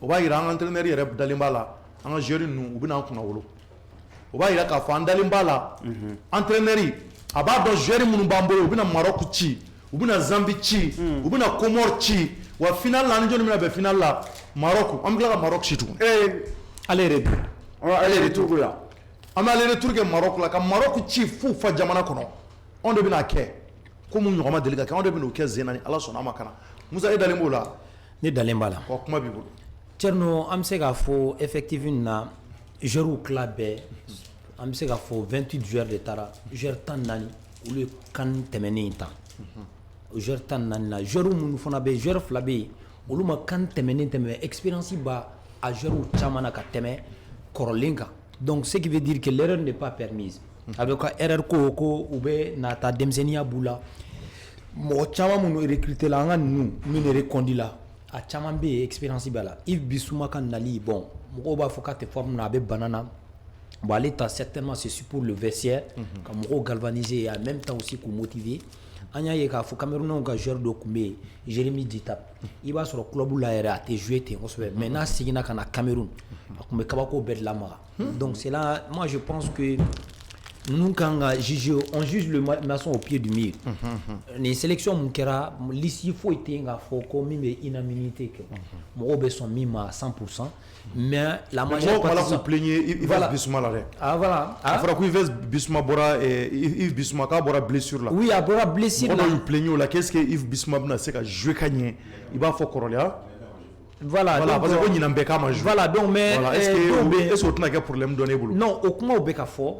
o b'a yira an ka entraîneur yɛrɛ dalen b'a la an ka joueur ninnu u bɛ n'an kunna wolo o b'a yira k'a fɔ an dalen b'a la entraîneur a b'a dɔn joueur minnu b'an bolo u bɛna Maroc ci u bɛna Zambie ci u bɛna Comore ci wa final la an ni jɔnni bɛna bɛn final la Maroc an bɛ tila ka Maroc ci tuguni ale yɛrɛ dun ale de tugu la an bɛ ale retour kɛ Maroc la ka Maroc ci f'u fa jamana kɔnɔ anw de bɛna kɛ ko mun ɲɔgɔn ma deli ka kɛ anw de bɛna o kɛ sen na ni Ala sɔnna a ma ka na Musa e dalen b'o la ne dalen b'a la kuma b'i bolo Thierno an bɛ se k'a fɔ effectif na joueurs tila bɛɛ an bɛ se k'a fɔ 28 joueurs de taara joueurs 14 olu ye CAN tɛmɛnen in ta o joueurs 14 na joueurs minnu fana bɛ yen joueurs 2 bɛ yen olu ma CAN tɛmɛnen tɛmɛ expérience b'a a joueurs caman na ka tɛmɛ kɔrɔlen kan donc ce qui veut dire que l'erreur n'est pas permise a bɛ ka erreur ko u bɛ na taa denmisɛnninya b'u la mɔgɔ caman minnu recruter la an ka ninnu min reconduit la a caman bɛ yen expérience b'a la Yves Bissouma ka nali bon mɔgɔw b'a fɔ k'a tɛ forme na a bɛ bana na bon ale ta certainement c'est pour le vestiaire ka mɔgɔw galvaniser et en même temps aussi k'u motiver an y'a ye k'a fɔ Camerounais ka joueur dɔ tun bɛ yen Jérémy Dita i b'a sɔrɔ club la yɛrɛ a tɛ jouer ten kosɛbɛ mais n'a seginna ka na Cameroun a tun bɛ kabako bɛɛ de lamaga donc c'est là moi je pense que nous quand on juge le maçon au pied du mur. Les sélections mon kera l'ici faut être nga faut comme unanimité que mon be sont mis à 100%, mais la majeure partie vous plaignez Yves Bissouma là. Ah voilà. Il faudra que Yves Bissouma bora et Yves Bissouma ka bora blessure là. Oui, a bora blessure là. On plaignez là, qu'est-ce que Yves Bissouma na c'est ka jouer gagner. Il va faut corolia. Voilà, parce que on n'embêta pas voilà, donc mais est-ce que tu as un problème donné boulot? Non, au comment au beka fo,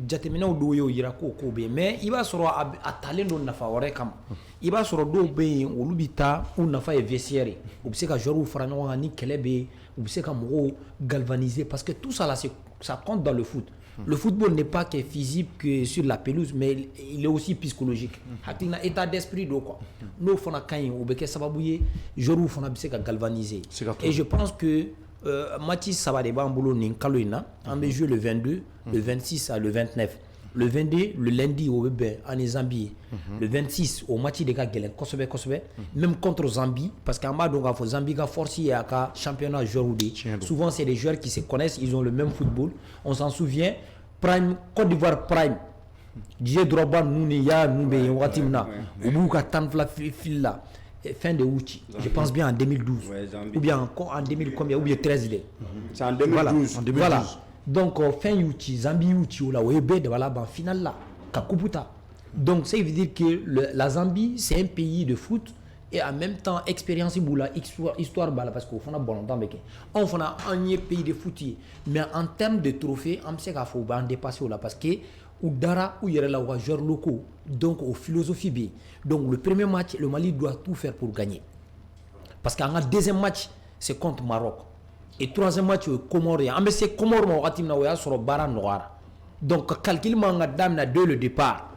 jatemina o do yo ira ko be, mais il va soro a talent na fa ore kam. Il va soro do be o lubita ou na fa vestiaire. Ou se ka joru fara no ni kelebe, ou se ka mo galvaniser parce que tout ça là ça compte dans le foot. Le football n'est pas que physique que sur la pelouse, mais il est aussi psychologique. Hakina état d'esprit do quoi. Nous fona kain ou beke sababouye, joru fona bise ka galvaniser. Et je pense que Mathis Sabadeba Mbolo Ninkaloina, on va jouer le 22, le 26 à le 29. Le 22, le lundi au bébé en Zambie. Le 26 au match de Gagelen, Kosobe, même contre Zambie, parce qu'en bas, donc, Zambie a forcé à un championnat aujourd'hui. Souvent, c'est des joueurs qui se connaissent, ils ont le même football. On s'en souvient, Prime, Côte d'Ivoire Prime. Dieu Drogba, Nounia, Noubé, Watimna, Oubouka Tanfla Fila, fin de août, je pense bien en 2012. Ou bien en 2000, combien, ou bien 13. C'est en 2012. Voilà. Donc, fin août, Zambie août, là, Webe, voilà, en finale là, Kakuputa. Donc, ça veut dire que la Zambie, c'est un pays de foot et en même temps, expérience, histoire, parce qu'on fait un bon temps, on fait un pays de foot. Mais en termes de trophées, on sait qu'il faut dépasser là, parce que Oudara, où il y a là, joueurs locaux, donc aux philosophies B. Donc, le premier match, le Mali doit tout faire pour gagner. Parce qu'en deuxième match, c'est contre Maroc. Et troisième match, Comorien. Mais c'est Comorien, sur le Bara Noir. Donc, calcul manga dame dès le départ.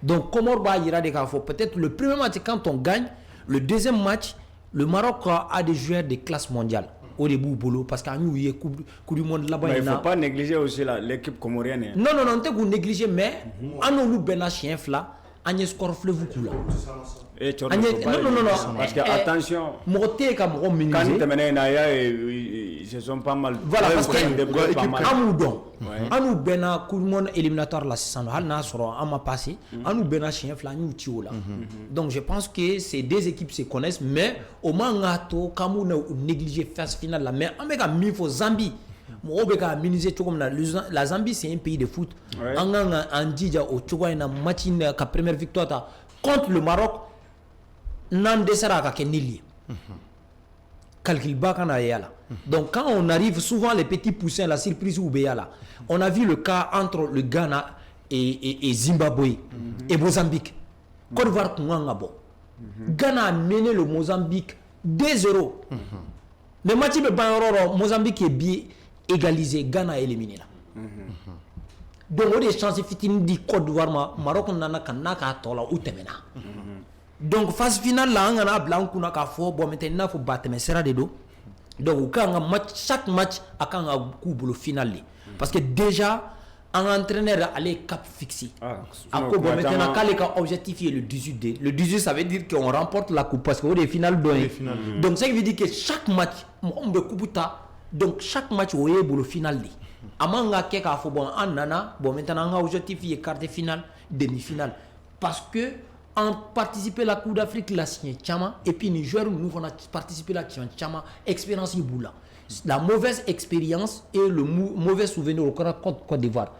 Donc, Comorba ira des cas. Peut-être le premier match, quand on gagne, le deuxième match, le Maroc a des joueurs de classe mondiale. Au début, boulot, parce qu'il y a une coupe du monde là-bas. Mais il ne faut pas négliger aussi l'équipe comorienne. Non, on ne peut négliger, mais on a eu un chien là, on a score fleuve là. Non. Parce que attention, quand ils se sont pas mal. Voilà, parce que Anou Bena, tout le monde éliminatoire là, c'est ça. On m'a passé. Anou Bena, chien flanou tio là. Donc je pense que ces deux équipes se connaissent, mais au moins quand on a négligé phase finale là, mais on a mis pour Zambie. La Zambie c'est un pays de foot. On a dit au Tchouga une match la première victoire contre le Maroc. Donc quand on arrive souvent les petits poussins la surprise ou là, on a vu le cas entre le Ghana et Zimbabwe et Mozambique. Côte d'Ivoire Ghana a mené le Mozambique 2-0. Le match de Mozambique est bien égalisé, Ghana a éliminé là. Donc on a des chances de Côte d'Ivoire Maroc nana kanaka tola ou temena. Donc phase finale là on a blanc kuna ka fo bon maintenant faut battre mais sera de dos. Donc quand match chaque match a quand un coup le final parce que déjà un entraîneur allait cap fixé. Bon maintenant quand les objectif est le 18 le 18 ça veut dire qu'on remporte la coupe parce que au final donc ça veut dire que chaque match on be couputa donc chaque match au le final amanga keka fo bon anana bon maintenant on a objectif est quart de finale demi-finale parce que en participer à la Coupe d'Afrique la Chama et puis les joueurs nous vont participer à la Chama expérience Iboula la mauvaise expérience et le mauvais souvenir au Côte d'Ivoire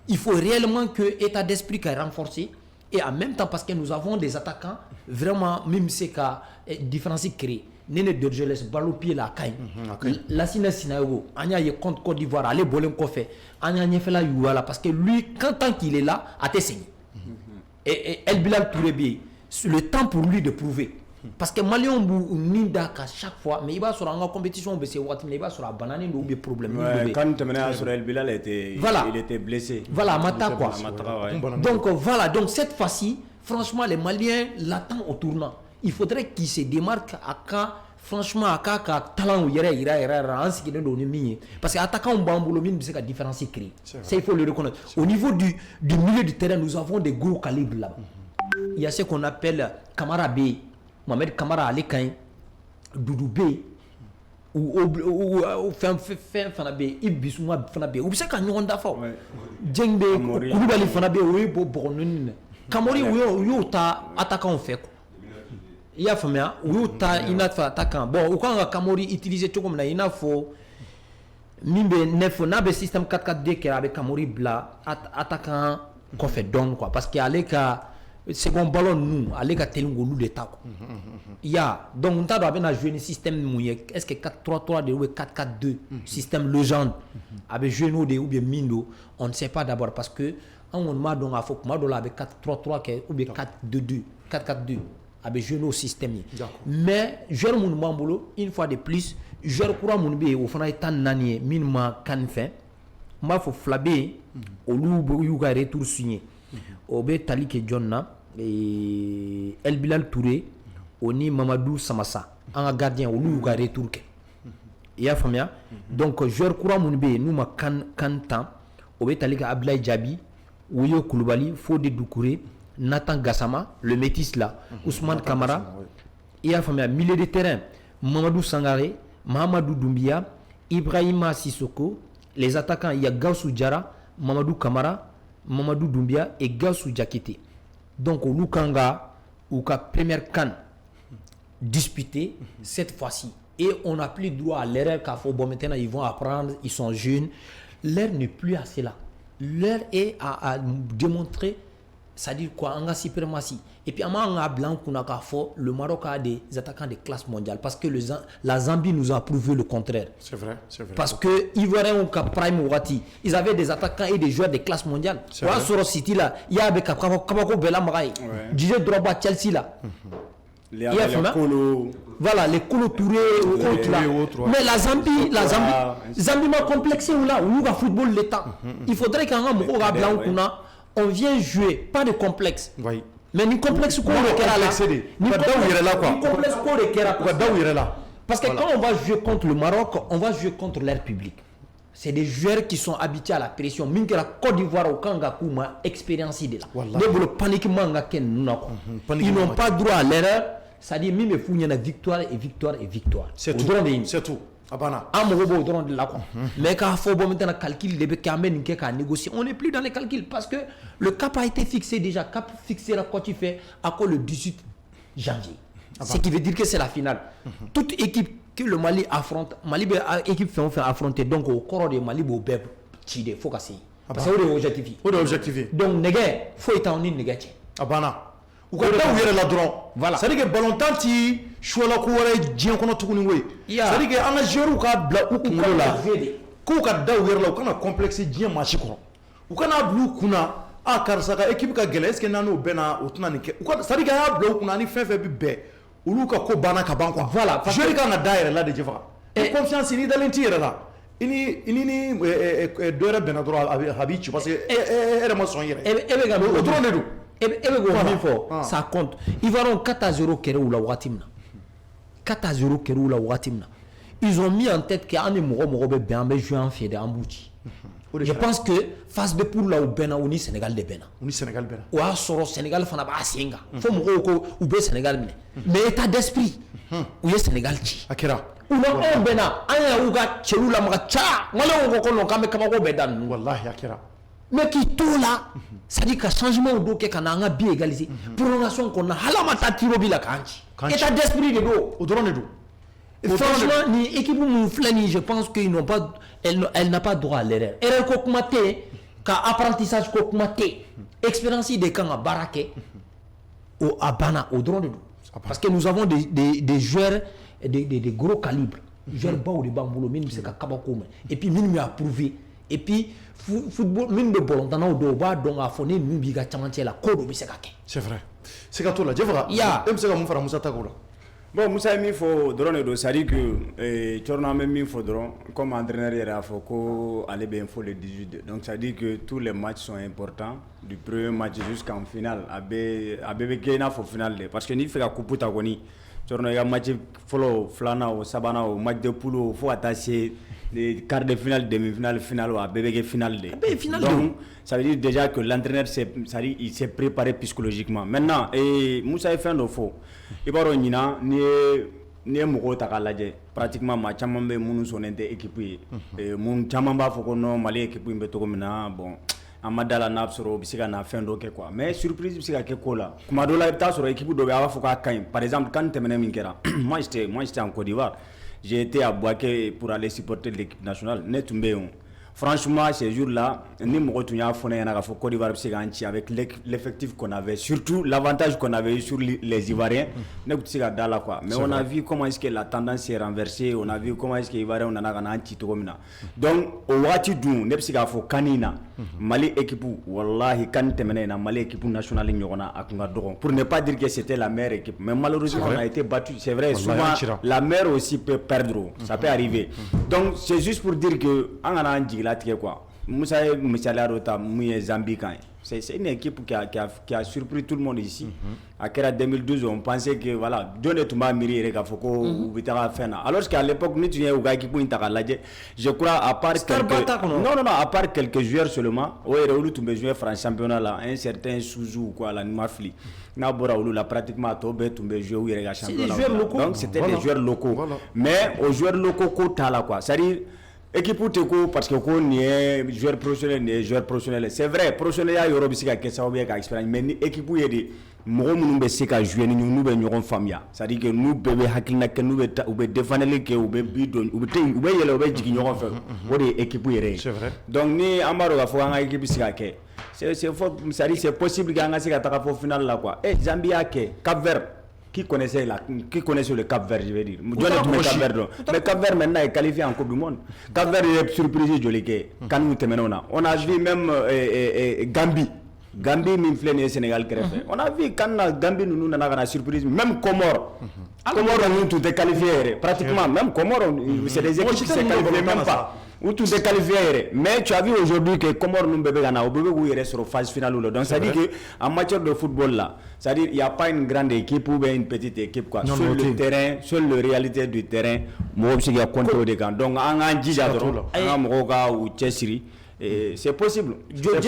il faut réellement que l'état d'esprit soit renforcé et en même temps parce que nous avons des attaquants vraiment même c'est qu'à différencier créé Nene Dorgeles Balopier la Kain la Sinago Anya est contre Côte d'Ivoire aller bolen kofé Anya Nyefela Yuala parce que lui quand tant qu'il est là a testé et El Bilal Tourébi, le temps pour lui de prouver. Parce que Malion Ninda à chaque fois, mais il va sur la compétition, il va sur la banane, il y a problème. Quand tu menais sur El Bilal, il était blessé. Voilà, Mata quoi. Donc voilà, donc cette fois-ci, franchement, les Maliens l'attendent au tournant. Il faudrait qu'ils se démarquent à quand, franchement, à quand talent ou parce que attaquant Bamboulomine, c'est la différence écrite. Ça, il faut le reconnaître. Au niveau du milieu du terrain, nous avons des gros calibres là. Il y a ce qu'on appelle Kamara B, Mohamed Kamara Alekain, Doudou B, ou fɛn fana bɛ yen i bisuma fana bɛ yen u bɛ se ka ɲɔgɔn dafa Dieng bɛ Kulibali fana bɛ yen o ye bɔ bɔgɔnɔni na Kamori u y'o ta attaquant fɛ quoi i y'a faamuya u y'o ta i n'a fɔ attaquant bon u kan ka Kamori utiliser cogo min na i n'a fɔ min bɛ neuf n'a bɛ système 4-4-2 kɛ a bɛ Kamori bila attaquant kɔfɛ dɔɔni quoi parce que ale ka second ballon nous ale ka teli k'olu de ta quoi ya donc n t'a dɔn a bɛna jouer ni système mun ye est-ce que 4-3-3 de ou 4-4-2 système légende a bɛ jouer n'o de ou bien min don on ne sait pas d'abord parce que an kɔni m'a dɔn k'a fɔ kuma dɔ la a bɛ 4-3-3 kɛ ou bien 4-2-2 4-4-2 a bɛ jouer n'o système ye mais joueur minnu b'an bolo une fois de plus joueur kura minnu bɛ yen o fana ye 14 ye minnu ma CAN fɛ n b'a fɔ fila bɛ yen olu y'u ka retour signé o bɛ tali kɛ jɔn na El Bilal Touré o ni Mamadou Samassa an ka gardien olu y'u ka retour kɛ i y'a faamuya donc joueur kura minnu bɛ yen n'u ma CAN tan o bɛ tali kɛ Abdoulaye Diaby Wuyo Kulibali Fodé Doucouré Nathan Gassama le métis là Ousmane Kamara i y'a faamuya milieu de terrain Mamadou Sangaré Mahamadou Doumbia Ibrahima Sissoko les attaquants il y a Gaussou Diarra Mamadou Kamara Mamadou Doumbia et Gaussou Diakité donc au Lukanga ou ka première CAN disputée cette fois-ci et on n'a plus droit à l'erreur car faut bon maintenant ils vont apprendre ils sont jeunes l'heure n'est plus assez là l'heure est à démontrer c'est-à-dire quoi en suprématie et puis on a blanc qu'on a le Maroc a des attaquants de classe mondiale parce que la Zambie nous a prouvé le contraire c'est vrai parce que Ivoiriens ou Prime Ouati ils avaient des attaquants et des joueurs de classe mondiale sur City là il y a avec Kabako Bella Marai DJ Drogba Chelsea là voilà les Kolo Touré autres là mais la Zambie m'a complexé ou là où le football l'état il faudrait qu'un blanc qu'on a on vient jouer pas de complexe mais ni complexe quoi parce que quand on va jouer contre le Maroc on va jouer contre l'air public c'est des joueurs qui sont habitués à la pression min que la Côte d'Ivoire au Kanga Kouma expérience de là le panique manga ken ils n'ont pas droit à l'erreur c'est-à-dire même fou y a victoire et victoire et victoire c'est tout Abana. Mais quand il faut maintenant calcul, négocier, on n'est plus dans les calculs parce que le cap a été fixé déjà. Cap fixé quand tu fais à quoi le 18 janvier. Ce qui veut dire que c'est la finale. Toute équipe que le Mali affronte, Mali équipe fait affronter donc au corps de Mali au beb il faut casser. Parce que c'est objectif. Donc négatif, faut être en ligne négatif. Abana. Ou quand on est là droit. Voilà. C'est-à-dire que ballon tant tu choisis la couleur bien qu'on a tout noué. C'est-à-dire que on a joué ou quand bla ou qu'on là. Qu'on a d'ailleurs là ou qu'on a complexé bien match quoi. Ou qu'on a bleu qu'on a karsaka équipe ka gele est-ce que nano bena ou tuna nike. Ou c'est-à-dire que a bleu qu'on a ni fait be. Ou lu ka ko bana ka ban quoi. Voilà. Je dis qu'on a d'ailleurs là de Jeva. Et confiance ni dans l'intérieur là. Ini deux bena droit habitué parce que elle est son hier. Et ga au drone do. Ça compte. Ils vont 4-0 Kéro la Watimna. 4-0 Kéro la Watimna. Ils ont mis en tête qu'il y a un Morobe bien joué en fait d'Ambouti. Je pense que face de pour la ou Bena ou ni Sénégal de Bena. Ou ni Sénégal Bena. Ou à Soro Sénégal fana ba Asinga. Faut Moroko ou be Sénégal mais état d'esprit. Ou est Sénégal chi. Akira. Ou non on Bena. Anya uga chelu la maka cha. Ngalo ko ko no kame kamako bedan. Wallahi Akira. Mais qui tout là, ça dit que changement au dos qu'on a bien égalisé. Prolongation qu'on a, halamata tirobi la kanchi. État d'esprit de dos, au drone de dos. Franchement, ni équipe mouflani, je pense qu'ils n'ont pas, elle n'a pas droit à l'erreur. Erreur kokumate, ka apprentissage kokumate, expérience de quand à baraké, au abana, au drone de dos. Parce que nous avons des joueurs, des gros calibres, joueurs bas ou des bamboulo, même c'est kabakoume. Et puis, minimum a prouvé. Et puis, football même de ballon dans le doba donc à fonder nous biga chamantier la code bi sekake c'est vrai c'est que toi là je vois même c'est comme faire Moussa Takola bon Moussa mi faut drone do ça dit que tournoi même mi faut drone comme entraîneur il a faut ko aller bien faut le 18 donc ça dit que tous les matchs sont importants du premier match jusqu'en finale abe gaina faut finale parce que ni fait la coupe ta goni tournoi il y a match follow flana au sabana au match de poule faut attacher les quarts de finale, demi-finale, finale ou à BBG finale. Donc, ça veut dire déjà que l'entraîneur il s'est préparé psychologiquement. Maintenant, Moussa est fait un faux. Il va revenir, ni ye mɔgɔw ta k'a lajɛ pratiquement maa caman bɛ minnu sɔnnen tɛ équipe ye mun caman b'a fɔ ko non Mali équipe in bɛ cogo min na bon an ma da la n'a sɔrɔ o bɛ se ka na fɛn dɔ kɛ quoi mais surprise bɛ se ka kɛ ko la kuma dɔ la i bɛ taa sɔrɔ équipe dɔ bɛ a b'a fɔ k'a ka ɲi par exemple CAN tɛmɛnen min kɛra moi j'étais en Côte d'Ivoire j'ai été à Bouaké pour aller supporter l'équipe nationale ne tun bɛ yen franchement ces jours-là ni mɔgɔ tun y'a fɔ ne ɲɛna k'a fɔ Côte d'Ivoire bɛ se k'an ci avec l'effectif qu'on avait surtout l'avantage qu'on avait eu sur les Ivoiriens ne tun tɛ se ka da la quoi mais on a vu comment est-ce que la tendance s'est renversée on a vu comment est-ce que Ivoiriens nana ka n'an ci cogo min na donc o wagati dun ne bɛ se k'a fɔ CAN in na Mali équipe wallahi CAN tɛmɛnen in na Mali équipe nationale ɲɔgɔn na a tun ka dɔgɔn pour ne pas dire que c'était la meilleure équipe mais malheureusement on a été battu c'est vrai souvent la meilleure aussi peut perdre ça peut arriver donc c'est juste pour dire que an kana an jigi latigɛ quoi Moussa ye misaliya dɔ ta mun ye Zambie kan c'est une équipe qui a surpris tout le monde ici a kɛra 2012 on pensait que voilà jɔn de tun b'a miiri yɛrɛ k'a fɔ ko u bɛ taga fɛn na alors qu'à l'époque ni tun ye u ka équipe in ta k'a lajɛ je crois à part à part quelques joueurs seulement o yɛrɛ olu tun bɛ jouer France championnat la un certain Souzou quoi la ni ma fili n'a bɔra olu la pratiquement a tɔ bɛɛ tun bɛ jouer u yɛrɛ ka championnat donc c'était des joueurs locaux mais aux joueurs locaux ko t'a la quoi c'est-à-dire équipe tɛ ko parce que ko nin ye joueur professionnel c'est vrai professionnel ya yɔrɔ bɛ se ka kɛ sababu ye ka expérience mais ni équipe ye de mɔgɔ minnu bɛ se ka jouer ni n'u bɛ ɲɔgɔn faamuya c'est à dire que n'u bɛɛ bɛ hakilina kɛ n'u bɛ u bɛ défendeli kɛ u bɛ bi dɔn u bɛ yɛlɛ u bɛ jigin ɲɔgɔn fɛ o de ye équipe yɛrɛ ye donc ni an b'a dɔn k'a fɔ an ka équipe se ka kɛ c'est possible que an ka se ka taga fɔ finale la quoi Zambie y'a kɛ Cap-Vert qui connaissait le Cap-Vert, je veux dire. Mais Cap-Vert maintenant est qualifié en Coupe du Monde. Cap-Vert est surprise joli quand nous terminons. On a vu même Gambie. Gambie minflé au Sénégal kɛrɛfɛ. On a vu quand Gambie nous nana kana surprise même Comores. Comores nous tout qualifié pratiquement même Comores c'est des équipes qui se qualifient même pas. Ou tout est qualifié mais tu as vu aujourd'hui que Comores nous bébé gana au bébé où il reste sur phase finale là donc ça dit que en matière de football là ça dit il y a pas une grande équipe ou bien une petite équipe quoi sur le terrain sur la réalité du terrain moi aussi il y a contrôle des gants donc en jija en moga ou Chelsea c'est possible erreur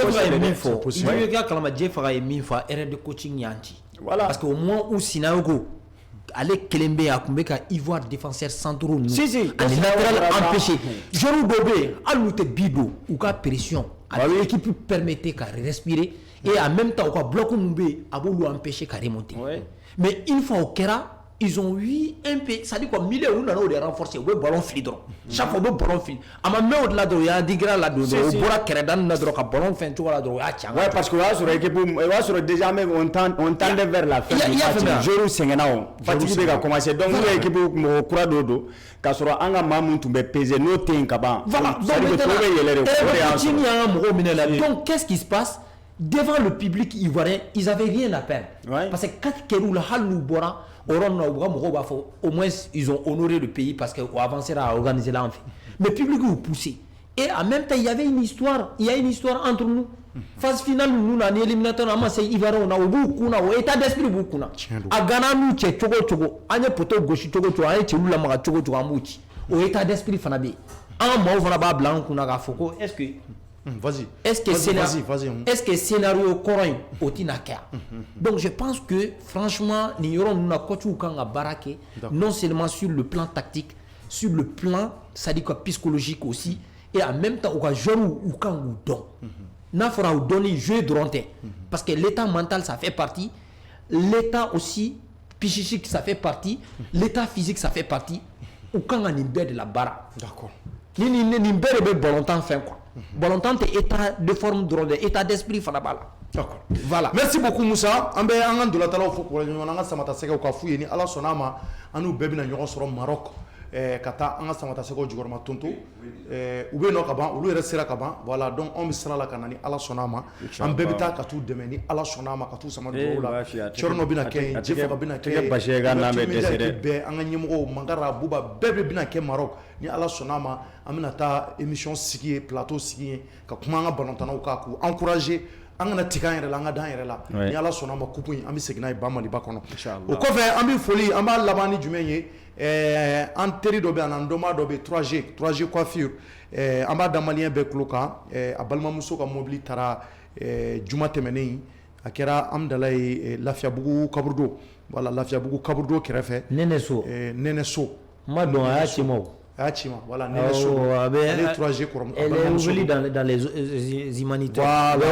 de coaching yanti voilà parce que au moins où Sinago ale kelembe a kumbe ka Ivoire défenseur centraux nous latéral empêché Jorou Dobé alute bido ou ka pression à l'équipe permettait qu'à respirer et en même temps quoi bloc numbe abolu empêcher qu'à remonter mais une fois au Kera ils ont eu un peu ça dit quoi milieu on a de renforcer le ballon filtre chaque fois le ballon filtre à ma main au-delà de ya digra la de au bora Kera na dro ka ballon fin tu vois la dro ya changa ouais parce que là sur équipe sur déjà même on tendait vers la fin du match Jorou sengenao fatigue va commencer donc l'équipe mo kura dodo ka soro anga mamu tumbe peser no ten kaba voilà donc qu'est-ce qui se passe devant le public ivoirien ils avaient rien à perdre parce que quand Kerou la hal nous bora au moins ils ont honoré le pays parce qu'on avancé à organiser l'enfant. Mais le public vous poussé. Et en même temps, il y avait une histoire. Il y a une histoire entre nous. Phase finale, nous, on a éliminateur, on a essayé Ivoire, on a au état d'esprit, beaucoup. À Ghana, nous, c'est Tchogo, on a poto gauche, Tchogo, on a Tchogo, la Tchogo, Amouchi. Au état d'esprit, Fanabi. En mot, on a blanc, on a Foko. Est-ce que. Vas-y. Est-ce que scénario coran au tinaka? Donc je pense que franchement, nous avons coach baraké non seulement sur le plan tactique, sur le plan psychologique aussi, et en même temps au joueur ou quand ou don. N'a fera ou donner jeu de renté parce que l'état mental ça fait partie, l'état aussi psychique ça fait partie, l'état physique ça fait partie. Ou quand on est de la bara. D'accord. Ni volontaire fin quoi. Volontaire état de forme de état d'esprit fanabala. D'accord. Voilà. Merci beaucoup Moussa. Ambe angan de la tala fo pour ñu nga samata sega ko fu yeni ala sonama anu bebi na ñoro soro Maroc kata anga samata sega jugorma tonto ube no kaban ulu yere sira kaban voilà donc on misala la kanani ala sonama am bebi ta katu demeni ala sonama katu sama do la chorno bina ke jefo bina ke bashega na me desere be anga nyimo mangara buba bebe bina ke Maroc ni ala sonama amina ta émission sigi plateau sigi ka kuma nga balontana ka ku encourager an kana tika yɛrɛ la an ka dan yɛrɛ la ni ala sɔnna ma coupe in an bɛ segin n'a ye ba Maliba kɔnɔ o kɔfɛ an bɛ foli an b'a laban ni jumɛn ye an teri dɔ bɛ yan an dɔnbaa dɔ bɛ 3G coiffure an b'a da maliyɛn bɛɛ tulo kan a balimamuso ka mobili taara juma tɛmɛnen a kɛra Amdala ye Lafiyabugu Kaburudo voilà Lafiyabugu Kaburudo kɛrɛfɛ Nɛnɛ So ma dɔn a y'a ci ma a y'a ci ma voilà Nɛnɛ So ale 3G kɔrɔ elle est ouverte dans les humanitaires voilà a bɛ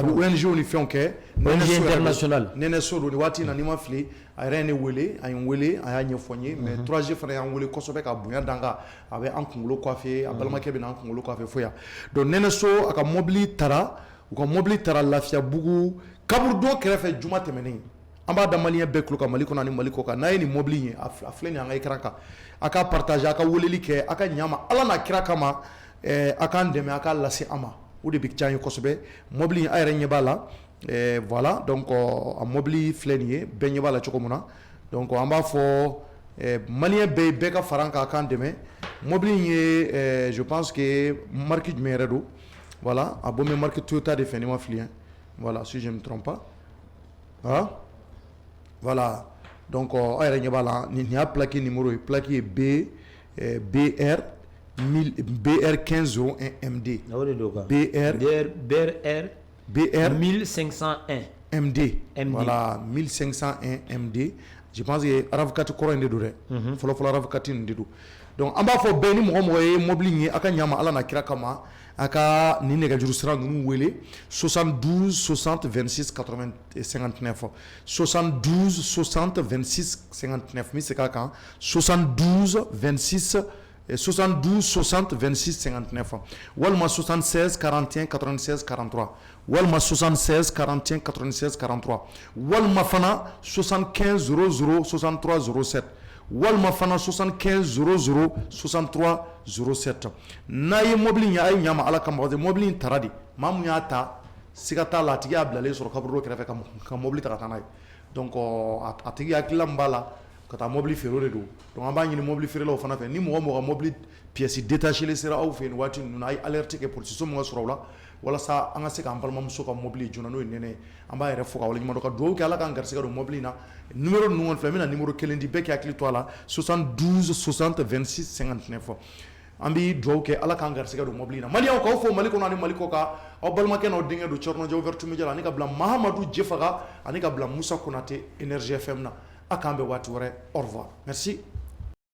ONG ni fɛnw kɛ ONG international Nɛnɛ So don ni waati na ni ma fili a yɛrɛ ye ne wele a ye n wele a y'a ɲɛfɔ n ye mais 3G fana y'an wele kosɛbɛ ka bonya dan kan a bɛ an kunkolo coiffé a balimakɛ bɛ n'an kunkolo coiffé fo yan donc Nɛnɛ So a ka mobili taara u ka mobili taara Lafiyabugu Kaburudo kɛrɛfɛ juma tɛmɛnen an b'a da maliyɛn bɛɛ tulo kan Mali kɔnɔ ani Mali kɔ kan n'a ye nin mobili in ye a filɛ nin an ka écran kan a ka partager a ka weleli kɛ a ka ɲa ma Ala n'a kira kama a k'an dɛmɛ a k'a lase an ma o de bɛ diya an ye kosɛbɛ mobili in a yɛrɛ ɲɛ b'a la voilà donc a mobili filɛ nin ye bɛɛ ɲɛ b'a la cogo min na donc an b'a fɔ maliyɛn bɛɛ ye bɛɛ ka fara an kan a k'an dɛmɛ mobili in ye je pense que marque jumɛn yɛrɛ don voilà a bɔ n bɛ marque Toyota de fɛ ni ma fili voilà si je ne me trompe pas ah voilà donc a yɛrɛ ɲɛ b'a la nin y'a plaque numéro ye plaque ye BR 1501 MD BR 1501 MD voilà 1501 MD je pense que RAV4 kɔrɔ in de don dɛ fɔlɔ fɔlɔ RAV4 in de don donc an b'a fɔ bɛɛ ni mɔgɔ mɔgɔ ye mobili in ye a ka ɲa Ala n'a kira kama a ka nin nɛgɛjuru sira ninnu wele 72 60 26 80 59 72 60 26 59 min se k'a kan 72 26 72 60 26 59 walima 76 41 96 43 walima 76 41 96 43 walima fana 75 00 63 07 walima fana 75 00 63 07 n'a ye mobili in ye a ye ɲa ma Ala kama parce que mobili in taara de maa mun y'a ta siga t'a la a tigi y'a bilalen sɔrɔ Kaburudo kɛrɛfɛ ka mobili ta ka taa n'a ye donc a tigi hakilila min b'a la ka taa mobili feere o de don donc an b'a ɲini mobili feerelaw fana fɛ ni mɔgɔ mɔgɔ mobili pièce détachée sera aw fɛ yen nin waati ninnu na a ye alerte kɛ polisiso min ka sɔrɔ o la walasa an ka se k'an balimamuso ka mobili joona n'o ye Nɛnɛ ye an b'a yɛrɛ fo ka waleɲuman dɔn ka dugawu kɛ Ala k'an garisɛgɛ don mobili in na numéro ninnu kɔni filɛ n bɛna numéro kelen di bɛɛ k'i hakili to a la 72 60 26 59 an bɛ dugawu kɛ Ala k'an garisɛgɛ don mobili in na maliyɛnw k'aw fo Mali kɔnɔ ani Mali kɔ kan aw balimakɛ n'aw denkɛ don Cɔribugu Ouverture Media la ani ka bila Mahamadu Jefaga ani ka bila Musa Konate Énergie FM na a k'an bɛn waati wɛrɛ au revoir merci